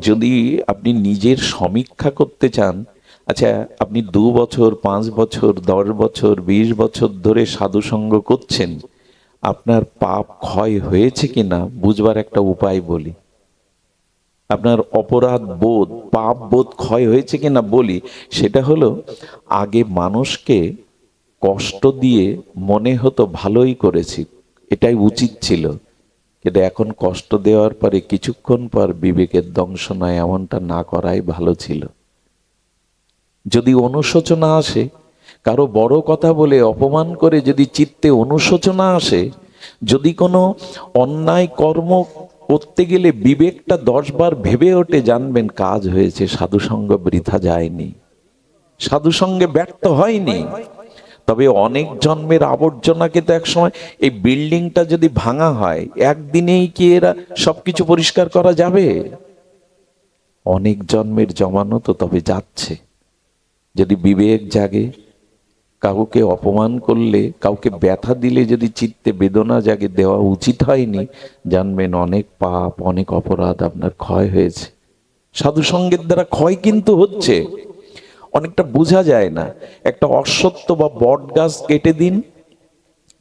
যদি আপনি নিজের সমীক্ষা করতে চান, আচ্ছা আপনি 2 বছর 5 বছর 10 বছর 20 বছর ধরে সাধুসঙ্গ করছেন, আপনার পাপ ক্ষয় হয়েছে কিনা বুঝবার একটা উপায় বলি। আপনার অপরাধ বোধ, পাপ বোধ ক্ষয় হয়েছে কিনা বলি। সেটা হলো, আগে মানুষকে কষ্ট দিয়ে মনে হতো ভালোই করেছি, এটাই উচিত ছিল, কিন্তু এখন কষ্ট দেওয়ার পরে কিছুক্ষণ পর বিবেকের দংশনায় এমনটা না করাই ভালো ছিল। যদি অনুশোচনা আসে, কারো বড় কথা বলে অপমান করে যদি চিত্তে অনুশোচনা আসে, যদি কোনো অন্যায় কর্ম করতে গেলে বিবেকটা 10 বার ভেবে ওঠে, জানবেন কাজ হয়েছে, সাধুসঙ্গ বৃথা যায়নি, সাধুসঙ্গে ব্যর্থ হয়নি। তবে অনেক জন্মের আবর্জনাকে তো একসময়, এই বিল্ডিংটা যদি ভাঙা হয়, একদিনেই কি এরা সবকিছু পরিষ্কার করা যাবে? অনেক জন্মের জমানো তো তবে যাচ্ছে। যদি বিবেক জাগে, কাউকে অপমান করলে, কাউকে ব্যথা দিলে যদি চিত্তে বেদনা জাগে, দেওয়া উচিত হয়নি, জানবেন অনেক পাপ অনেক অপরাধ আপনার ক্ষয় হয়েছে। সাধুসঙ্গের দ্বারা ক্ষয় কিন্তু হচ্ছে, অনেকটা বোঝা যায় না। একটা অশ্বত্থ বা বট গাছ কেটে দিন,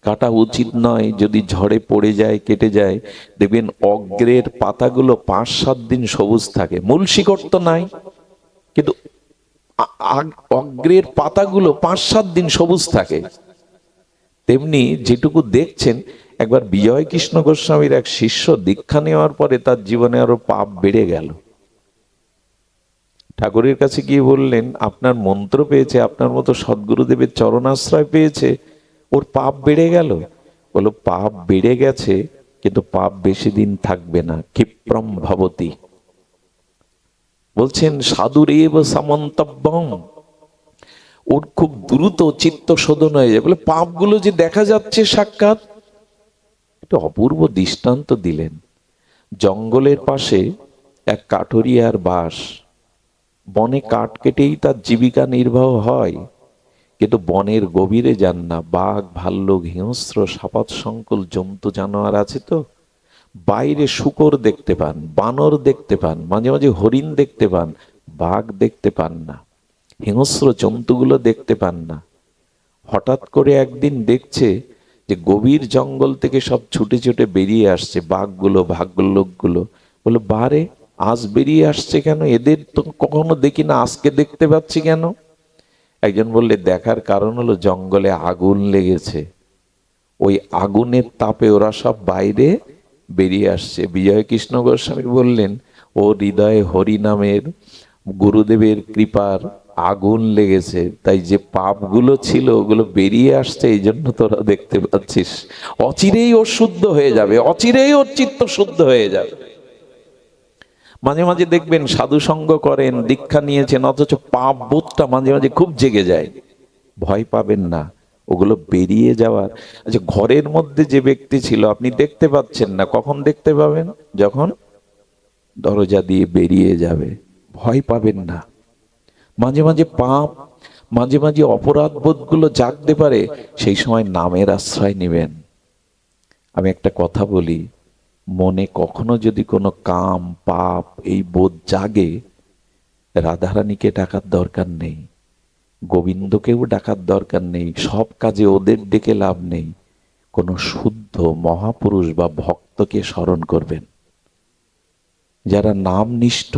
কাটা উচিত নয়, যদি ঝড়ে পড়ে যায় কেটে যায়, দেখবেন অগ্রের পাতাগুলো 5-7 দিন সবুজ থাকে, মূল শিকড় তো নাই, কিন্তু অগ্রের পাতাগুলো 5-7 দিন সবুজ থাকে। তেমনি যেটুকু দেখছেন, একবার বিজয় কৃষ্ণ গোস্বামীর এক শিষ্য দীক্ষা নেওয়ার পরে তার জীবনে আরো পাপ বেড়ে গেল। ঠাকুরের কাছে গিয়ে বললেন, আপনার মন্ত্র পেয়েছে, আপনার মতো সদ্গুরুদেবের চরণাশ্রয় পেয়েছে, ওর পাপ বেড়ে গেল। বলল, পাপ বেড়ে গেছে, কিন্তু পাপ বেশি দিন থাকবে না, ক্ষিপ্রম ভবতি। বলছেন সাধুরেব সামন্তব্যম, ওর খুব দ্রুত চিত্ত শোধন হয়ে যায়, বলে পাপগুলো যে দেখা যাচ্ছে সাক্ষাৎ। একটা অপূর্ব দৃষ্টান্ত দিলেন। জঙ্গলের পাশে এক কাঠুরিয়ার বাস, বনে কাঠ কেটেই তার জীবিকা নির্বাহ হয়, কিন্তু বনের গভীরে যান না। বাঘ, ভাল্লুক, হিংস্র সাপাত সংকুল জন্তু জানোয়ার আছে তো, বাইরে শূকর দেখতে পান, বানর দেখতে পান, মাঝে মাঝে হরিণ দেখতে পান, বাঘ দেখতে পান না, হিংস্র জন্তুগুলো দেখতে পান না। হঠাৎ করে একদিন দেখছে যে গভীর জঙ্গল থেকে সব ছুটে ছুটে বেরিয়ে আসছে বাঘগুলো, ভাল্লুকগুলো। বলে, বারে আজ বেরিয়ে আসছে কেন? এদের তো কখনো দেখি না, আজকে দেখতে পাচ্ছি কেন? একজন বললে, দেখার কারণ হলো জঙ্গলে আগুন লেগেছে, ওই আগুনের তাপে ওরা সব বাইরে বেরিয়ে আসছে। বিজয় কৃষ্ণ গোস্বামী বললেন, ও হৃদয়ে হরি নামের গুরুদেবের কৃপার আগুন লেগেছে, তাই যে পাপগুলো ছিল ওগুলো বেরিয়ে আসছে, এই জন্য তোরা দেখতে পাচ্ছিস। অচিরেই ওর শুদ্ধ হয়ে যাবে, অচিরেই ওর চিত্ত শুদ্ধ হয়ে যাবে। মাঝে মাঝে দেখবেন সাধু সঙ্গ করেন, দীক্ষা নিয়েছেন, অথচ পাপ বোধটা মাঝে মাঝে খুব জেগে যায়। ভয় পাবেন না, ওগুলো বেরিয়ে যাওয়ার। আচ্ছা, ঘরের মধ্যে যে ব্যক্তি ছিল আপনি দেখতে পাচ্ছেন না, কখন দেখতে পাবেন? যখন দরজা দিয়ে বেরিয়ে যাবে। ভয় পাবেন না। মাঝে মাঝে পাপ, মাঝে মাঝে অপরাধ বোধগুলো জাগতে পারে, সেই সময় নামের আশ্রয় নেবেন। আমি একটা কথা বলি, মনে কখনো যদি কোনো কাম, পাপ এই বোধ জাগে, রাধারানীকে ডাকার দরকার নেই, গোবিন্দকেও ডাকার দরকার নেই, সব কাজে ওদের ডেকে লাভ নেই। কোনো শুদ্ধ মহাপুরুষ বা ভক্তকে স্মরণ করবেন, যারা নামনিষ্ঠ,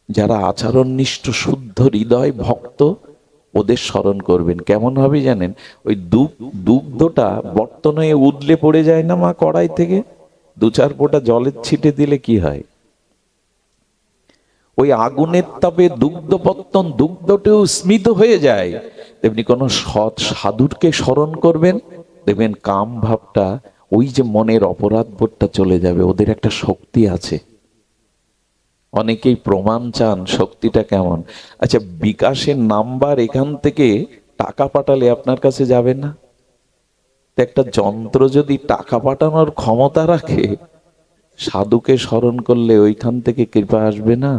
যারা আচরণনিষ্ঠ, শুদ্ধ হৃদয় ভক্ত, ওদের স্মরণ করবেন। কেমন হবে জানেন? ওই দুগ্ধটা বর্তনে উদলে পড়ে যায় না মা কড়াই থেকে, দু চার ফোঁটা জলের ছিটে দিলে কি হয়? ওই আগুনের তাপে দুগ্ধপত্তন, দুগ্ধটাও স্মিত হয়ে যায়। তেমনি কোন সৎ সাধুরকে স্মরণ করবেন, দেখবেন কাম ভাবটা, ওই যে মনের অপরাধ বোধটা চলে যাবে। ওদের একটা শক্তি আছে। অনেকেই প্রমাণ চান শক্তিটা কেমন। আচ্ছা, বিকাশের নাম্বার এখান থেকে টাকা পাঠালে আপনার কাছে যাবে না? তো একটা যন্ত্র যদি টাকা পাঠানোর ক্ষমতা রাখে, সাধুকে স্মরণ করলে ওইখান থেকে কৃপা আসবে না?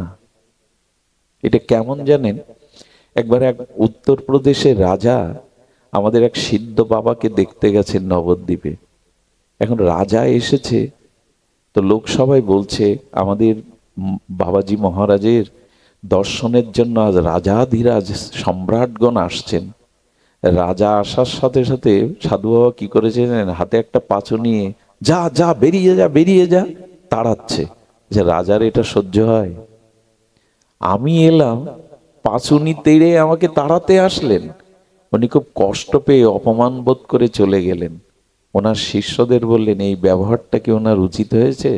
এটা কেমন জানেন? একবার এক উত্তরপ্রদেশের রাজা আমাদের এক সিদ্ধ বাবাকে দেখতে গেছেন নবদ্বীপে। এখন রাজা এসেছে, তো লোক সবাই বলছে আমাদের বাবাজি মহারাজের দর্শনের জন্য আজ রাজাধিরাজ সম্রাটগণ আসছেন। রাজা আসার সাথে সাথে সাধু বাবা কি করেছে জানেন? হাতে একটা পাঁচু নিয়ে, যা যা বেরিয়ে যা, বেরিয়ে যা, তাড়াচ্ছে। যে রাজার এটা সহ্য হয়? আমি এলাম, পাঁচুনি তেড়ে আমাকে তাড়াতে আসলেন। উনি খুব কষ্ট পেয়ে অপমান বোধ করে চলে গেলেন। ওনার শিষ্যদের বললেন, এই ব্যবহারটা কি ওনার উচিত হয়েছে?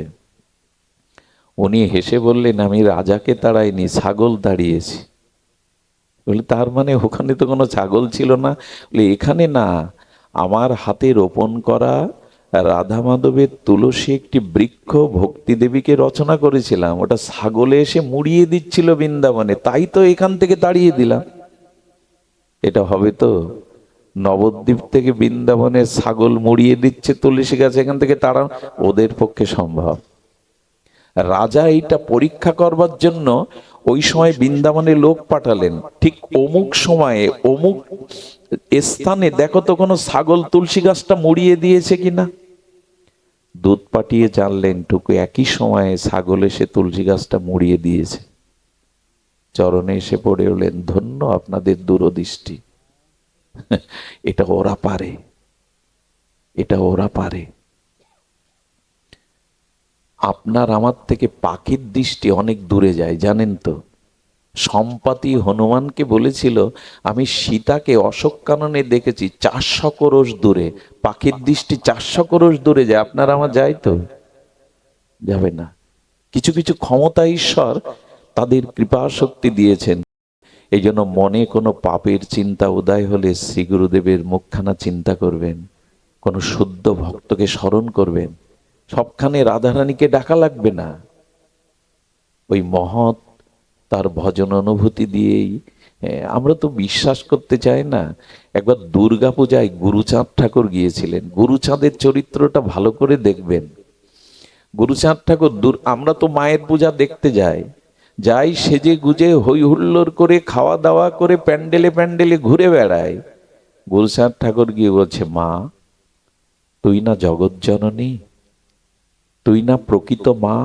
উনি হেসে বললেন, আমি রাজাকে তাড়াইনি, ছাগল তাড়িয়েছি। বলে, তার মানে ওখানে তো কোনো ছাগল ছিল না? বলে, এখানে না, আমার হাতে রোপণ করা রাধা মাধবের তুলসী একটি বৃক্ষ ভক্তি দেবীকে রচনা করেছিলাম, ওটা ছাগলে এসে মুড়িয়ে দিচ্ছিল বৃন্দাবনে, তাই তো এখান থেকে তাড়িয়ে দিলাম। এটা হবে তো? নবদ্বীপ থেকে বৃন্দাবনে ছাগল মুড়িয়ে দিচ্ছে তুলসী গাছ, এখান থেকে তারা, ওদের পক্ষে সম্ভব? রাজা এইটা পরীক্ষা করবার জন্য ওই সময় বৃন্দাবনে লোক পাঠালেন, ঠিক অমুক সময়ে অমুক স্থানে দেখো তো কোনো ছাগল তুলসী গাছটা মুড়িয়ে দিয়েছে কিনা। দুধ পাঠিয়ে জানলেন টুকু একই সময়ে ছাগল এসে তুলসী গাছটা মুড়িয়ে দিয়েছে। চরণে এসে পড়ে হলেন, ধন্য আপনাদের দূরদৃষ্টি। এটা ওরা পারে, এটা ওরা পারে। আপনার আমার থেকে পাখির দৃষ্টি অনেক দূরে যায়, জানেন তো? সম্পাতি হনুমানকে বলেছিল, আমি সীতাকে অশোক কাননে দেখেছি 400 ক্রোশ দূরে। পাখির দৃষ্টি 400 ক্রোশ দূরে যায়, আপনার আমার যায় তো? যাবে না। কিছু কিছু ক্ষমতা ঈশ্বর তাদের কৃপা শক্তি দিয়েছেন। এই জন্য মনে কোনো পাপের চিন্তা উদয় হলে শ্রী গুরুদেবের মুখখানা চিন্তা করবেন, কোনো শুদ্ধ ভক্তকে স্মরণ করবেন। সবখানে রাধারানীকে ডাকা লাগবে না। ওই মহৎ তার ভজন অনুভূতি দিয়েই। আমরা তো বিশ্বাস করতে চাই না। একবার দুর্গা পূজায় গুরুচাঁদ ঠাকুর গিয়েছিলেন। গুরুচাঁদের চরিত্রটা ভালো করে দেখবেন। গুরুচাঁদ ঠাকুর আমরা তো মায়ের পূজা দেখতে যাই সেজে গুজে হই হুল্লোড় করে খাওয়া দাওয়া করে প্যান্ডেলে প্যান্ডেলে ঘুরে বেড়ায়। গুরুচাঁদ ঠাকুর গিয়ে বলছে, মা তুই না জগৎ জননী, তুই না প্রকৃত মা,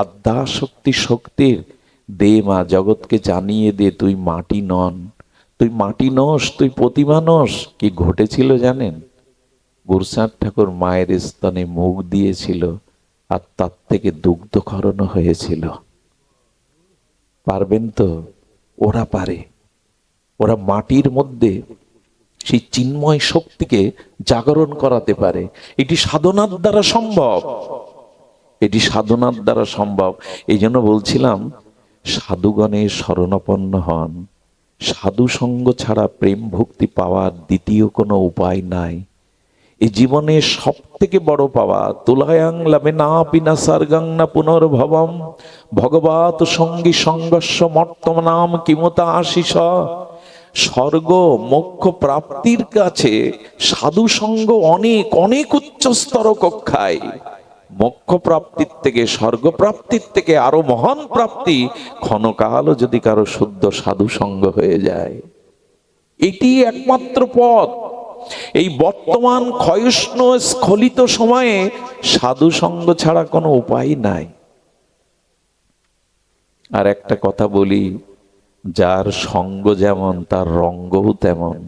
আদ্যা শক্তি শক্তির, দে মা জগৎকে জানিয়ে দে তুই মাটি নন, তুই মাটি নস, তুই প্রতিমা নস। কি ঘটেছিল জানেন? গুরুচাঁদ ঠাকুর মায়ের স্তনে মুখ দিয়েছিল আর তার থেকে দুগ্ধক্ষরণ হয়েছিল। পারবেন তো? ওরা পারে। ওরা মাটির মধ্যে সেই চিন্ময় শক্তিকে জাগরণ করাতে পারে। এটি সাধনার দ্বারা সম্ভব, এটি সাধনার দ্বারা সম্ভব। এই জন্য বলছিলাম, সাধুগণের শরণাপন্ন হন। সাধু সঙ্গ ছাড়া প্রেম ভক্তি পাওয়ার দ্বিতীয় কোনো উপায় নাই। এই জীবনে সব থেকে বড় পাওয়া, তুলায়াং লাভে না পিনা সার্গাং না পুনর্ভবম ভগবত সঙ্গী সংঘর্ষ মর্তম নাম কিমতা আশিস। স্বর্গ মোক্ষ প্রাপ্তির কাছে সাধু সঙ্গ অনেক অনেক উচ্চস্তর কক্ষায়। মোক্ষ প্রাপ্তির থেকে, স্বর্গ প্রাপ্তির থেকে আরো মহান প্রাপ্তি ক্ষণকালও যদি কারো শুদ্ধ সাধু সঙ্গ হয়ে যায়। এটি একমাত্র পথ। এই বর্তমান ক্ষয়ষ্ণু স্খলিত সময়ে সাধু সঙ্গ ছাড়া কোনো উপায় নাই। আর একটা কথা বলি, যার সঙ্গ যেমন তার রঙ্গও তেমন।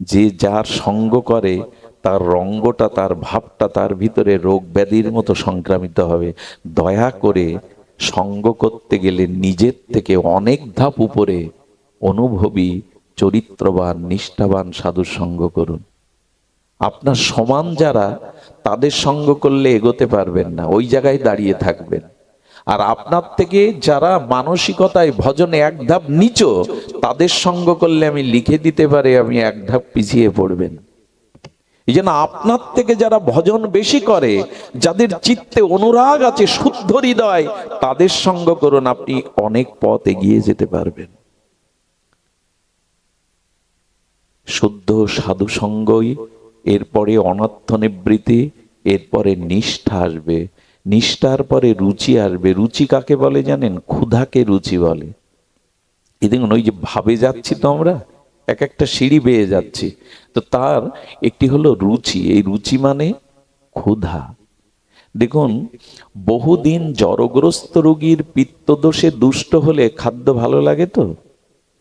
যে যার সঙ্গ করে তার রঙ্গটা, তার ভাবটা তার ভিতরে রোগ ব্যাধির মতো সংক্রামিত হবে। দয়া করে সঙ্গ করতে গেলে নিজের থেকে অনেক ধাপ উপরে অনুভবী, চরিত্রবান, নিষ্ঠাবান সাধুর সঙ্গ করুন। আপনার সমান যারা, তাদের সঙ্গ করলে এগোতে পারবেন না, ওই জায়গায় দাঁড়িয়ে থাকবেন। আর আপনার থেকে যারা মানসিকতায় ভজনে এক ধাপ নিচু, তাদের সঙ্গ করলে আমি লিখে দিতে পারি আপনি এক ধাপ পিছিয়ে পড়বেন। এই জন্য আপনার থেকে যারা ভজন বেশি করে, যাদের চিত্তে অনুরাগ আছে, শুদ্ধ হৃদয়, তাদের সঙ্গ করুন, আপনি অনেক পথ এগিয়ে যেতে পারবেন। শুদ্ধ সাধু সঙ্গই, এরপরে অনর্থ নিবৃত্তি, এরপরে নিষ্ঠা আসবে, নিষ্ঠার পরে রুচি আসবে। রুচি কাকে বলে জানেন? ক্ষুধাকে রুচি বলে। এই দেখুন, ওই যে ভাবে যাচ্ছি তো আমরা, এক একটা সিঁড়ি বেয়ে যাচ্ছি, তো তার একটি হলো রুচি। এই রুচি মানে ক্ষুধা। দেখুন, বহুদিন জড়গ্রস্ত রোগীর পিত্তদোষে দুষ্ট হলে খাদ্য ভালো লাগে তো?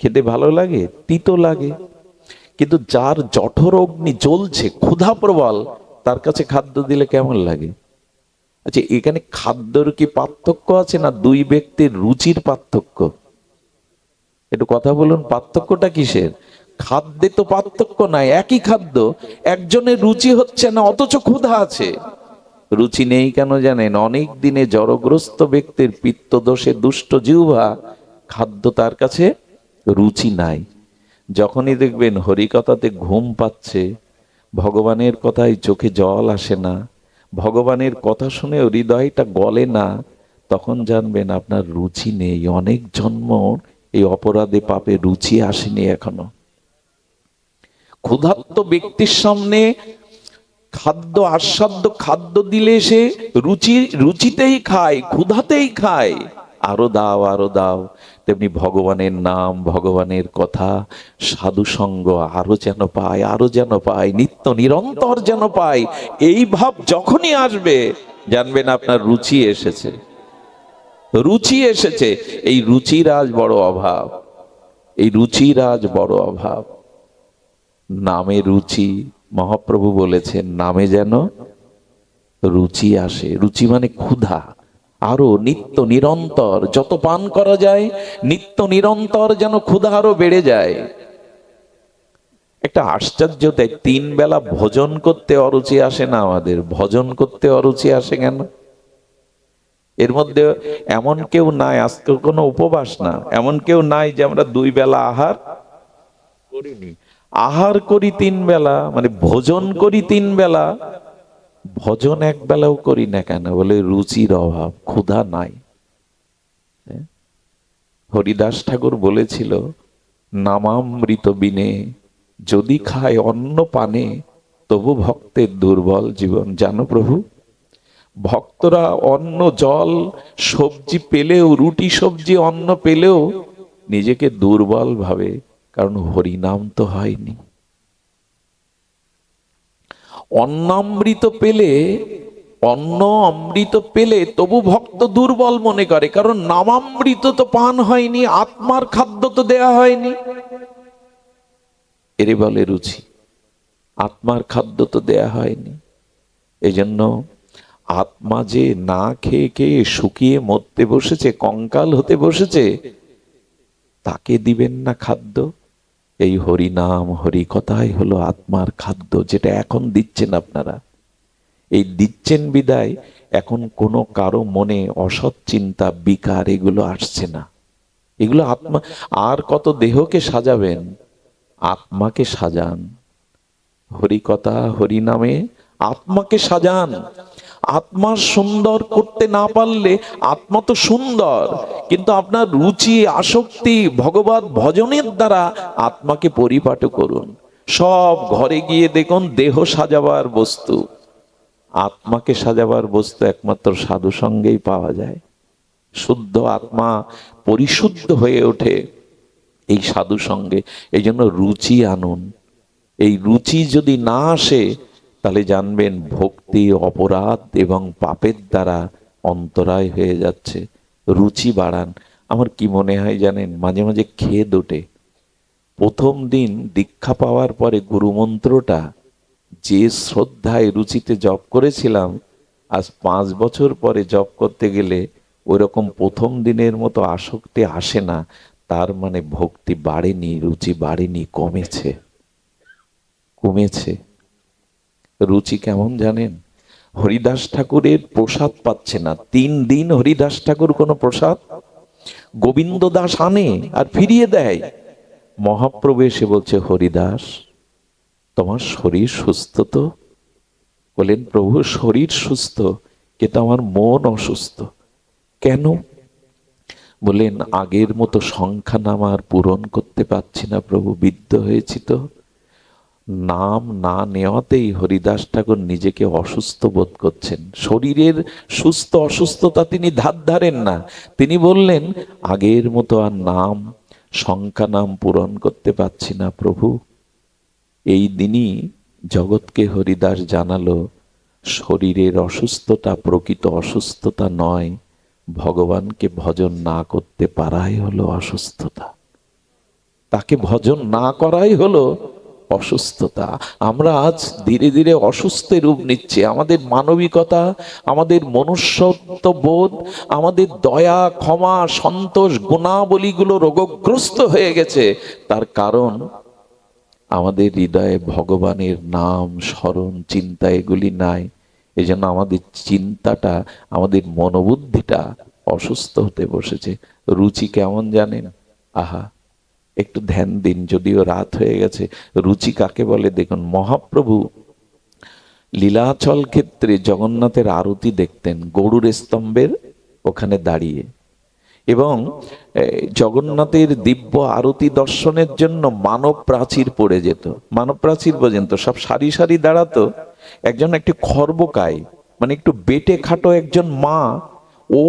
খেতে ভালো লাগে? তিতো লাগে। কিন্তু যার জঠর অগ্নি জ্বলছে, ক্ষুধা প্রবল, তার কাছে খাদ্য দিলে কেমন লাগে? আচ্ছা, এখানে খাদ্যর কি পার্থক্য আছে না দুই ব্যক্তির রুচির পার্থক্য? একটু কথা বলুন, পার্থক্যটা কিসের? খাদ্যে তো পার্থক্য নাই, একই খাদ্য। একজনের রুচি হচ্ছে না অথচ ক্ষুধা আছে। রুচি নেই কেন জানেন? অনেক দিনে জড়গ্রস্ত ব্যক্তির পিত্তদোষে দুষ্ট জিহ্বা, খাদ্য তার কাছে রুচি নাই। যখনই দেখবেন হরিকথাতে ঘুম পাচ্ছে, ভগবানের কথায় চোখে জল আসে না, ভগবানের কথা শুনে হৃদয়টা গলে না, তখন জানবেন আপনার রুচি নেই। অনেক জন্ম এই অপরাধে পাপে রুচি আসেনি এখনো। ক্ষুধার্ত ব্যক্তির সামনে খাদ্য, আস্বাদ্য খাদ্য দিলে সে রুচিতেই খায়, ক্ষুধাতেই খায়। আরো দাও, আরো দাও। তেমনি ভগবানের নাম, ভগবানের কথা, সাধু সঙ্গ আরো যেন পায়, আরো যেন পায়, নিত্য নিরন্তর যেন পায়। এই ভাব যখনই আসবে, জানবেন আপনার রুচি এসেছে, রুচি এসেছে। এই রুচির আজ বড় অভাব, এই রুচির আজ বড় অভাব। নামে রুচি, মহাপ্রভু বলেছেন নামে যেন রুচি আসে। রুচি মানে ক্ষুধা, আরো নিত্য নিরন্তর যত পান করা যায়, নিত্য নিরন্তর যেন ক্ষুধা আরো বেড়ে যায়। একটা আশ্চর্য, তাই 3 বেলা ভোজন করতে অরুচি আসে না আমাদের। ভজন করতে অরুচি আসে কেন? এর মধ্যে এমন কেউ নাই, আজকে কোনো উপবাস না, এমন কেউ নাই যে আমরা 2 বেলা আহার করিনি। আহার করি 3 বেলা, মানে ভোজন করি 3 বেলা, ভজন 1 বেলাও করি না কেন? বলে রুচির অভাব, ক্ষুধা নাই। হরিদাস ঠাকুর বলেছিল, নামামৃত বিনে যদি খায় অন্ন পানে, তবু ভক্তের দুর্বল জীবন। জানো প্রভু, ভক্তরা অন্ন জল সবজি পেলেও, রুটি সবজি অন্ন পেলেও নিজেকে দুর্বল ভাবে, কারণ হরিনাম তো হয়নি। অন্নামৃত পেলে, অন্ন অমৃত পেলে তবু ভক্ত দুর্বল মনে করে, কারণ নামামৃত তো পান হয়নি, আত্মার খাদ্য তো দেয়া হয়নি। এরে বলে রুচি, আত্মার খাদ্য তো দেয়া হয়নি। এই জন্য আত্মা যে না খেয়ে খেয়ে শুকিয়ে মরতে বসেছে, কঙ্কাল হতে বসেছে, তাকে দিবেন না খাদ্য? এই হরিনাম হরি কথাই হলো আত্মার খাদ্য, যেটা এখন দিচ্ছেন আপনারা। এই দিচ্ছেন বিদায় এখন কোনো কারো মনে অসৎ চিন্তা বিকার এগুলো আসছে না। এগুলো আত্মা, আর কত দেহকে সাজাবেন, আত্মাকে সাজান। হরি কথা হরি নামে আত্মাকে সাজান। আত্মা সুন্দর করতে না পারলে, আত্মা তো সুন্দর, কিন্তু আপনার রুচি আসক্তি ভগবত ভজনের দ্বারা আত্মাকে পরিপাটি করুন। সব ঘরে গিয়ে দেখুন দেহ সাজাবার বস্তু, আত্মাকে সাজাবার বস্তু একমাত্র সাধু সঙ্গেই পাওয়া যায়। শুদ্ধ আত্মা পরিশুদ্ধ হয়ে ওঠে এই সাধু সঙ্গে। এই জন্য রুচি আনুন। এই রুচি যদি না আসে, তাহলে জানবেন ভক্তি অপরাধ এবং পাপের দ্বারা অন্তরায় হয়ে যাচ্ছে। রুচি বাড়ান। আমার কি মনে হয় জানেন, মাঝে মাঝে খেদ ওঠে। প্রথম দিন দীক্ষা পাওয়ার পরে গুরুমন্ত্রটা যে শ্রদ্ধায় রুচিতে জপ করেছিলাম, আজ 5 বছর পরে জপ করতে গেলে ওইরকম প্রথম দিনের মতো আসক্তি আসে না। তার মানে ভক্তি বাড়েনি, রুচি বাড়েনি, কমেছে। কমেছে। রুচি কেমন জানেন? হরিদাস ঠাকুরের প্রসাদ পাচ্ছে না 3 দিন। হরিদাস ঠাকুর কোনো প্রসাদ, গোবিন্দ দাস আনে আর ফিরিয়ে দেয়। মহাপ্রভু এসে বলছে, হরিদাস তোমার শরীর সুস্থ তো? বলেন, প্রভু শরীর সুস্থ, কিন্তু আমার মন অসুস্থ। কেন? বলেন, আগের মতো সংখ্যা নাম আর পূরণ করতে পারছি না প্রভু, বিদ্ধ হয়েছি তো। নাম না নেওয়াতেই হরিদাস ঠাকুর নিজেকে অসুস্থ বোধ করছেন। শরীরের সুস্থ অসুস্থতা তিনি ধার ধারেন না। তিনি বললেন, আগের মতো আর নাম সংখ্যা নাম পূরণ করতে পারছি না প্রভু। এই দিনই জগৎকে হরিদাস জানালো, শরীরের অসুস্থতা প্রকৃত অসুস্থতা নয়, ভগবানকে ভজন না করতে পারাই হলো অসুস্থতা। তাকে ভজন না করাই হলো অসুস্থতা। আমরা আজ ধীরে ধীরে অসুস্থের রূপ নিচ্ছি। আমাদের মানবিকতা, আমাদের মনুষ্যত্ব বোধ, আমাদের দয়া ক্ষমা সন্তোষ গুণাবলীগুলো রোগগ্রস্ত হয়ে গেছে। তার কারণ আমাদের হৃদয়ে ভগবানের নাম স্মরণ চিন্তা এগুলি নাই। এই জন্য আমাদের চিন্তাটা, আমাদের মনোবুদ্ধিটা অসুস্থ হতে বসেছে। রুচি কেমন জানেন? আহা, একটু ধ্যান দিন, যদিও রাত হয়ে গেছে। রুচি কাকে বলে দেখুন। মহাপ্রভু লীলাচল ক্ষেত্রে জগন্নাথের আরতি দেখতেন গরুর স্তম্ভের ওখানে দাঁড়িয়ে, এবং জগন্নাথের দিব্য আরতি দর্শনের জন্য মানব প্রাচীর পড়ে যেত। মানব প্রাচীর পর্যন্ত সব সারি সারি দাঁড়াতো। একজন একটি খর্বকায়, মানে একটু বেটে খাটো একজন মা, ও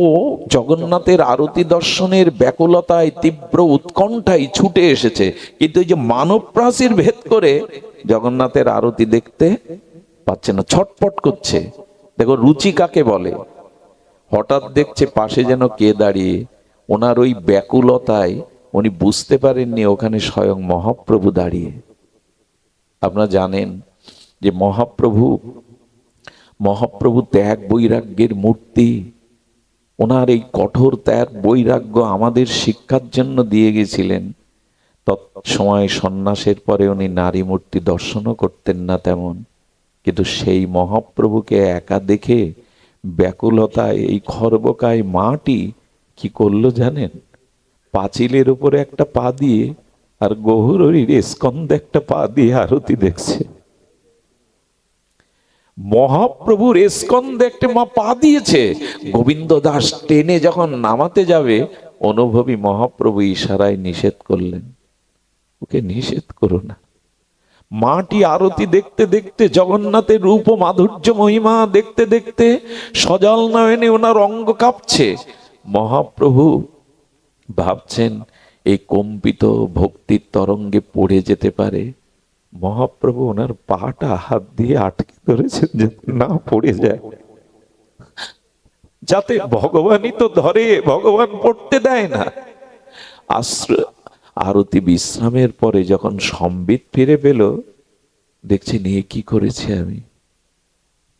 জগন্নাথের আরতি দর্শনের ব্যাকুলতায় তীব্র উৎকণ্ঠায় ছুটে এসেছে, কিন্তু এই যে মানব প্রাচীর ভেদ করে জগন্নাথের আরতি দেখতে পাচ্ছে না, ছটপট করছে। দেখো রুচি কাকে বলে। হঠাৎ দেখছে পাশে যেন কে দাঁড়িয়ে, ওনার ওই ব্যাকুলতায় উনি বুঝতে পারেননি ওখানে স্বয়ং মহাপ্রভু দাঁড়িয়ে। আপনারা জানেন যে মহাপ্রভু ত্যাগ বৈরাগ্যের মূর্তি। ওনার এই কঠোর ত্যাগ বৈরাগ্য আমাদের শিক্ষার জন্য দিয়ে গেছিলেন। তৎসময় সন্ন্যাসের পরে উনি নারী মূর্তি দর্শনও করতেন না তেমন, কিন্তু সেই মহাপ্রভুকে একা দেখে ব্যাকুলতায় এই খর্বকায় মাটি কি করলো জানেন? পাঁচিলের উপরে একটা পা দিয়ে আর গৌরীর স্কন্ধে একটা পা দিয়ে আরতি দেখছে। মহাপ্রভুর স্কন্ধে একটা মা পা দিয়েছে। গোবিন্দ দাস টেনে যখন নামাতে যাবে, অনুভবী মহাপ্রভু ইশারায় নিষেধ করলেন, ওকে নিষেধ করো না। মাটি আরতি দেখতে দেখতে, জগন্নাথের রূপ ও মাধুর্য মহিমা দেখতে দেখতে সজল নয়নে ওনার অঙ্গ কাঁপছে। মহাপ্রভু ভাবছেন এই কম্পিত ভক্তির তরঙ্গে পড়ে যেতে পারে। মহাপ্রভু ওনার পাটা হাত দিয়ে আটকে ধরেছেন যাতে না পড়ে যায়, যাতে ভগবানই তো ধরে, ভগবান পড়তে দেয় না। আরতি বিশ্রামের পরে যখন সম্বিত ফিরে পেল, দেখছি নিয়ে কি করেছি আমি,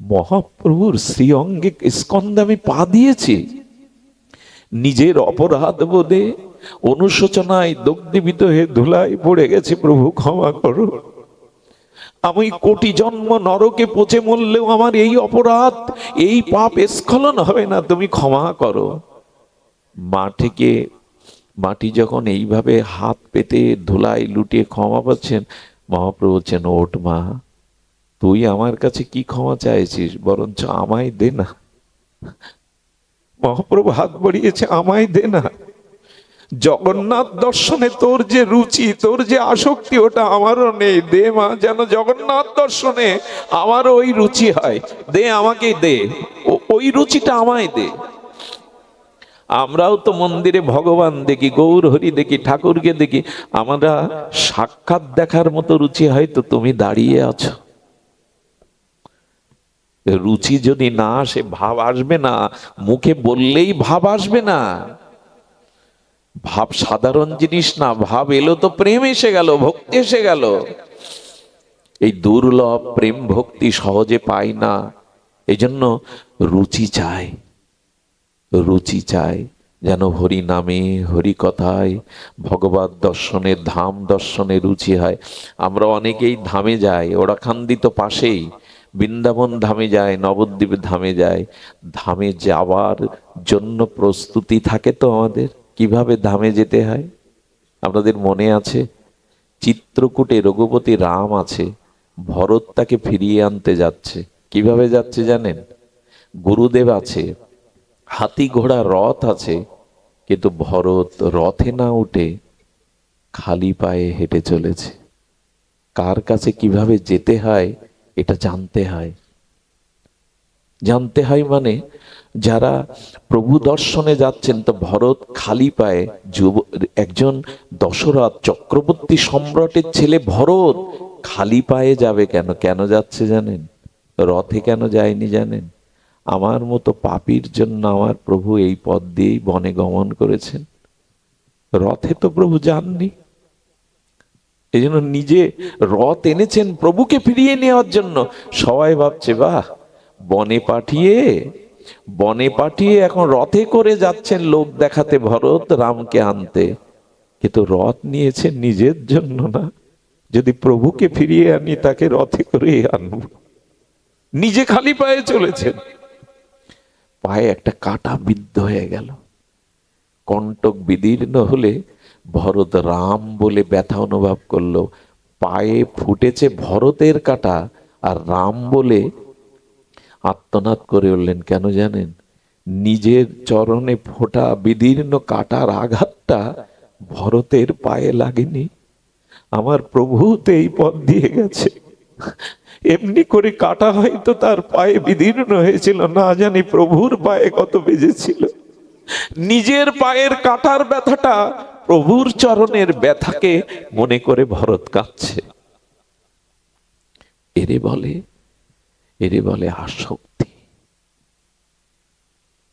মহাপ্রভুর শ্রী অঙ্গে স্কন্ধে আমি পা দিয়েছি। নিজের অপরাধ বোধে অনুশোচনায় দগ্ধীভূত হয়ে ধুলায় পড়ে গেছে, প্রভু ক্ষমা করো। আমি কোটি জন্ম নরকে পচে মরলেও আমার এই অপরাধ, এই পাপ স্খলন হবে না, তুমি ক্ষমা করো। মাটি যখন এইভাবে হাত পেতে ধুলায় লুটিয়ে ক্ষমা পাচ্ছেন, মহাপ্রভু বলছেন, ওঠ মা, তুই আমার কাছে কি ক্ষমা চাইছিস, বরঞ্চ আমায় দে না। মহাপ্রভু হাত বাড়িয়েছে, আমায় দে না। জগন্নাথ দর্শনে তোর যে রুচি, তোর যে আসক্তি, ওটা আমারও নেই। দে মা, যেন জগন্নাথ দর্শনে আমারও ওই রুচি হয়। দে, আমাকে দে, ওই রুচিটা আমায় দে। আমরাও তো মন্দিরে ভগবান দেখি, গৌর হরি দেখি, ঠাকুরকে দেখি, আমরা সাক্ষাৎ দেখার মতো রুচি হয়তো তুমি দাঁড়িয়ে আছো। রুচি যদি না আসে, ভাব আসবে না, মুখে বললেই ভাব আসবে না। ভাব সাধারণ জিনিস না, ভাব এলো তো প্রেম এসে গেল, ভক্তি এসে গেল। এই দুর্লভ প্রেম ভক্তি সহজে পাই না, এজন্য রুচি চাই, রুচি চাই, যেন হরি নামে, হরি কথায়, ভগবত দর্শনে, ধাম দর্শনে রুচি হয়। আমরা অনেকেই ধামে যাই, ওরাখান্দি তো পাশেই, বৃন্দাবন ধামে যায়, নবদ্বীপ ধামে যায়। ধামে যাওয়ার জন্য প্রস্তুতি থাকে তো আমাদের, কিভাবে ধামে যেতে হয় আপনাদের মনে আছে? চিত্রকূটে রঘুপতি রাম আছে, ভরত তাকে ফিরিয়ে আনতে যাচ্ছে। কিভাবে যাচ্ছে জানেন? গুরুদেব আছে, হাতি ঘোড়া রথ আছে, কিন্তু ভরত রথে না উঠে খালি পায়ে হেঁটে চলেছে। কার কাছে কিভাবে যেতে হয় এটা জানতে হয়। জানতে হয় মানে, যারা প্রভু দর্শনে যাচ্ছেন, তো ভরত খালি পায়ে, একজন দশরথ চক্রবর্তী সম্রাটের ছেলে ভরত খালি পায়ে যাবে কেন? কেন যাচ্ছে জানেন? রথে কেন যায়নি জানেন? আমার মতো পাপীর জন্য আমার প্রভু এই পথ দিয়েই বনে গমন করেছেন। রথে তো প্রভু যাননি, এই জন্য নিজে রথ এনেছেন প্রভুকে ফিরিয়ে নেওয়ার জন্য। সবাই ভাবছে, বাহ, বনে পাঠিয়ে এখন রথে করে যাচ্ছেন লোক দেখাতে, ভরত রামকে আনতে। কিন্তু রথ নিয়েছেন নিজের জন্য না, যদি প্রভুকে ফিরিয়ে আনি তাকে রথে করে আনব। নিজে খালি পায়ে চলেছেন, পায়ে একটা কাঁটা বিদ্ধ হয়ে গেল। কণ্টক বিদীর্ণ হলে ভরত রাম বলে ব্যথা অনুভব করলো। পায়ে ফুটেছে ভরতের কাঁটা, আর রাম বলে আত্মনাদ করে উঠলেন। কেন জানেন? নিজের চরণে ফোটা বিদীর্ণ কাঁটার আঘাতটা ভরতের পায়ে লাগেনি। আমার প্রভু তো এই পথ দিয়ে গেছে, এমনি করে কাটা হয়তো তার পায়ে বিদীর্ণ হয়েছিল, না জানি প্রভুর পায়ে কত বেজেছিল। নিজের পায়ের কাটার ব্যথাটা প্রভুর চরণের ব্যথাকে মনে করে ভরত কাঁদছে। এরে বলে আসক্তি।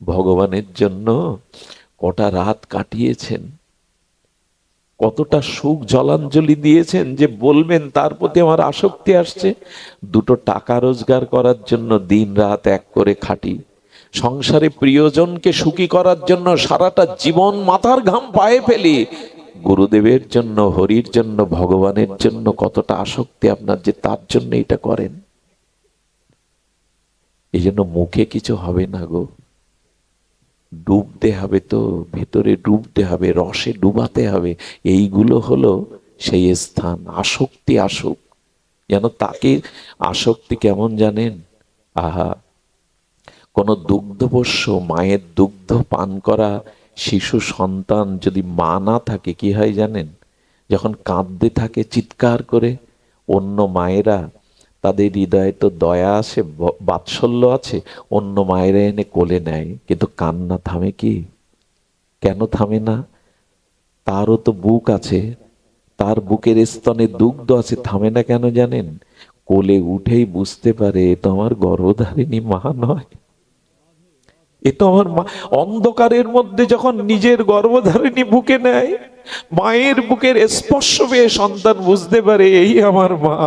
ভগবানের জন্য কটা রাত কাটিয়েছেন, কতটা সুখ জলাঞ্জলি দিয়েছেন যে বলবেন তার প্রতি আমার আসক্তি আসছে। দুটো টাকা রোজগার করার জন্য দিন রাত এক করে খাটি, সংসারে প্রিয়জনকে সুখী করার জন্য সারাটা জীবন মাথার ঘাম পায়ে ফেলি। গুরুদেবের জন্য, হরির জন্য, ভগবানের জন্য কতটা আসক্তি আপনার যে তার জন্য এটা করেন। এই জন্য মুখে কিছু হবে না গো, ডুবতে হবে, তো ভেতরে ডুবতে হবে, রসে ডুবাতে হবে। এইগুলো হলো সেই স্থান। আসক্তি আসুক যেন তাকে। আসক্তি কেমন জানেন? আহা, কোন দুগ্ধপোষ্য মায়ের দুগ্ধ পান করা শিশু সন্তান যদি মা না থাকে কি হয় জানেন? যখন কাঁদতে থাকে চিৎকার করে, অন্য মায়েরা, তাদের হৃদয়ে তো দয়া আছে, বাৎসল্য আছে, অন্য মায়েরা এনে কোলে নেয়, কিন্তু কান্না থামে কি? কেন থামে না? তারও তো বুক আছে, তার বুকের স্তনে দুগ্ধ আছে, থামে না কেন জানেন? কোলে উঠেই বুঝতে পারে এ তো আমার গর্ভধারিণী মা নয়, এ তো আমার মা। অন্ধকারের মধ্যে যখন নিজের গর্ভধারিণী বুকে নেয়, মায়ের বুকের স্পর্শ পেয়ে সন্তান বুঝতে পারে এই আমার মা।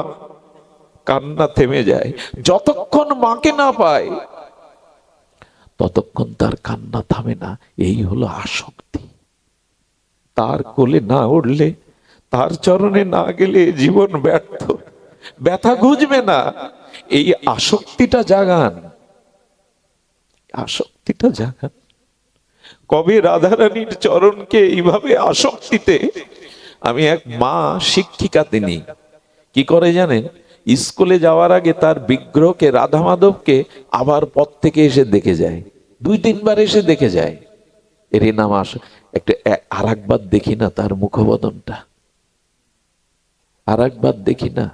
কান্না থেমে যায়। যতক্ষণ মাকে না পায় ততক্ষণ তার কান্না থামে না। এই হলো আসক্তি। তার কোলে না উঠলে, তার চরণে না গেলে জীবন ব্যর্থ, ব্যথা ঘুচবে না। এই আসক্তিটা জাগান, আসক্তিটা জাগান। কবে রাধারানীর চরণকে এইভাবে আসক্তিতে, আমি এক মা শিক্ষিকা, তিনি কি করে জানেন? স্কুলে যাওয়ার আগে তার বিগ্রহকে, রাধা মাধবকে আবার পথ থেকে এসে দেখে যায়, 2-3 বার এসে দেখে যায়। এরই নাম একটা। আর একবার দেখি না তার মুখবদনটা, আর একবার দেখি না।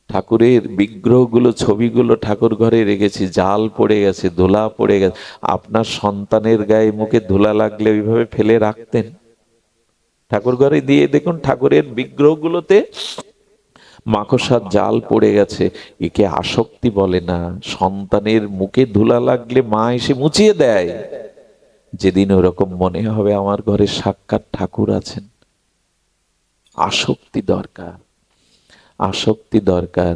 ঠাকুরের বিগ্রহগুলো, ছবিগুলো ঠাকুর ঘরে রেখেছি, জাল পড়ে গেছে, ধুলা পড়ে গেছে। আপনার সন্তানের গায়ে মুখে ধুলা লাগলে ওইভাবে ফেলে রাখতেন? ঠাকুর ঘরে দিয়ে দেখুন ঠাকুরের বিগ্রহগুলোতে মাকড়সার জাল পড়ে গেছে। একে আসক্তি বলে না। সন্তানের মুখে ধুলা লাগলে মা এসে মুছিয়ে দেয়। যেদিন ওরকম মনে হবে আমার ঘরে সাক্ষাৎ ঠাকুর আছেন। আসক্তি দরকার, আসক্তি দরকার।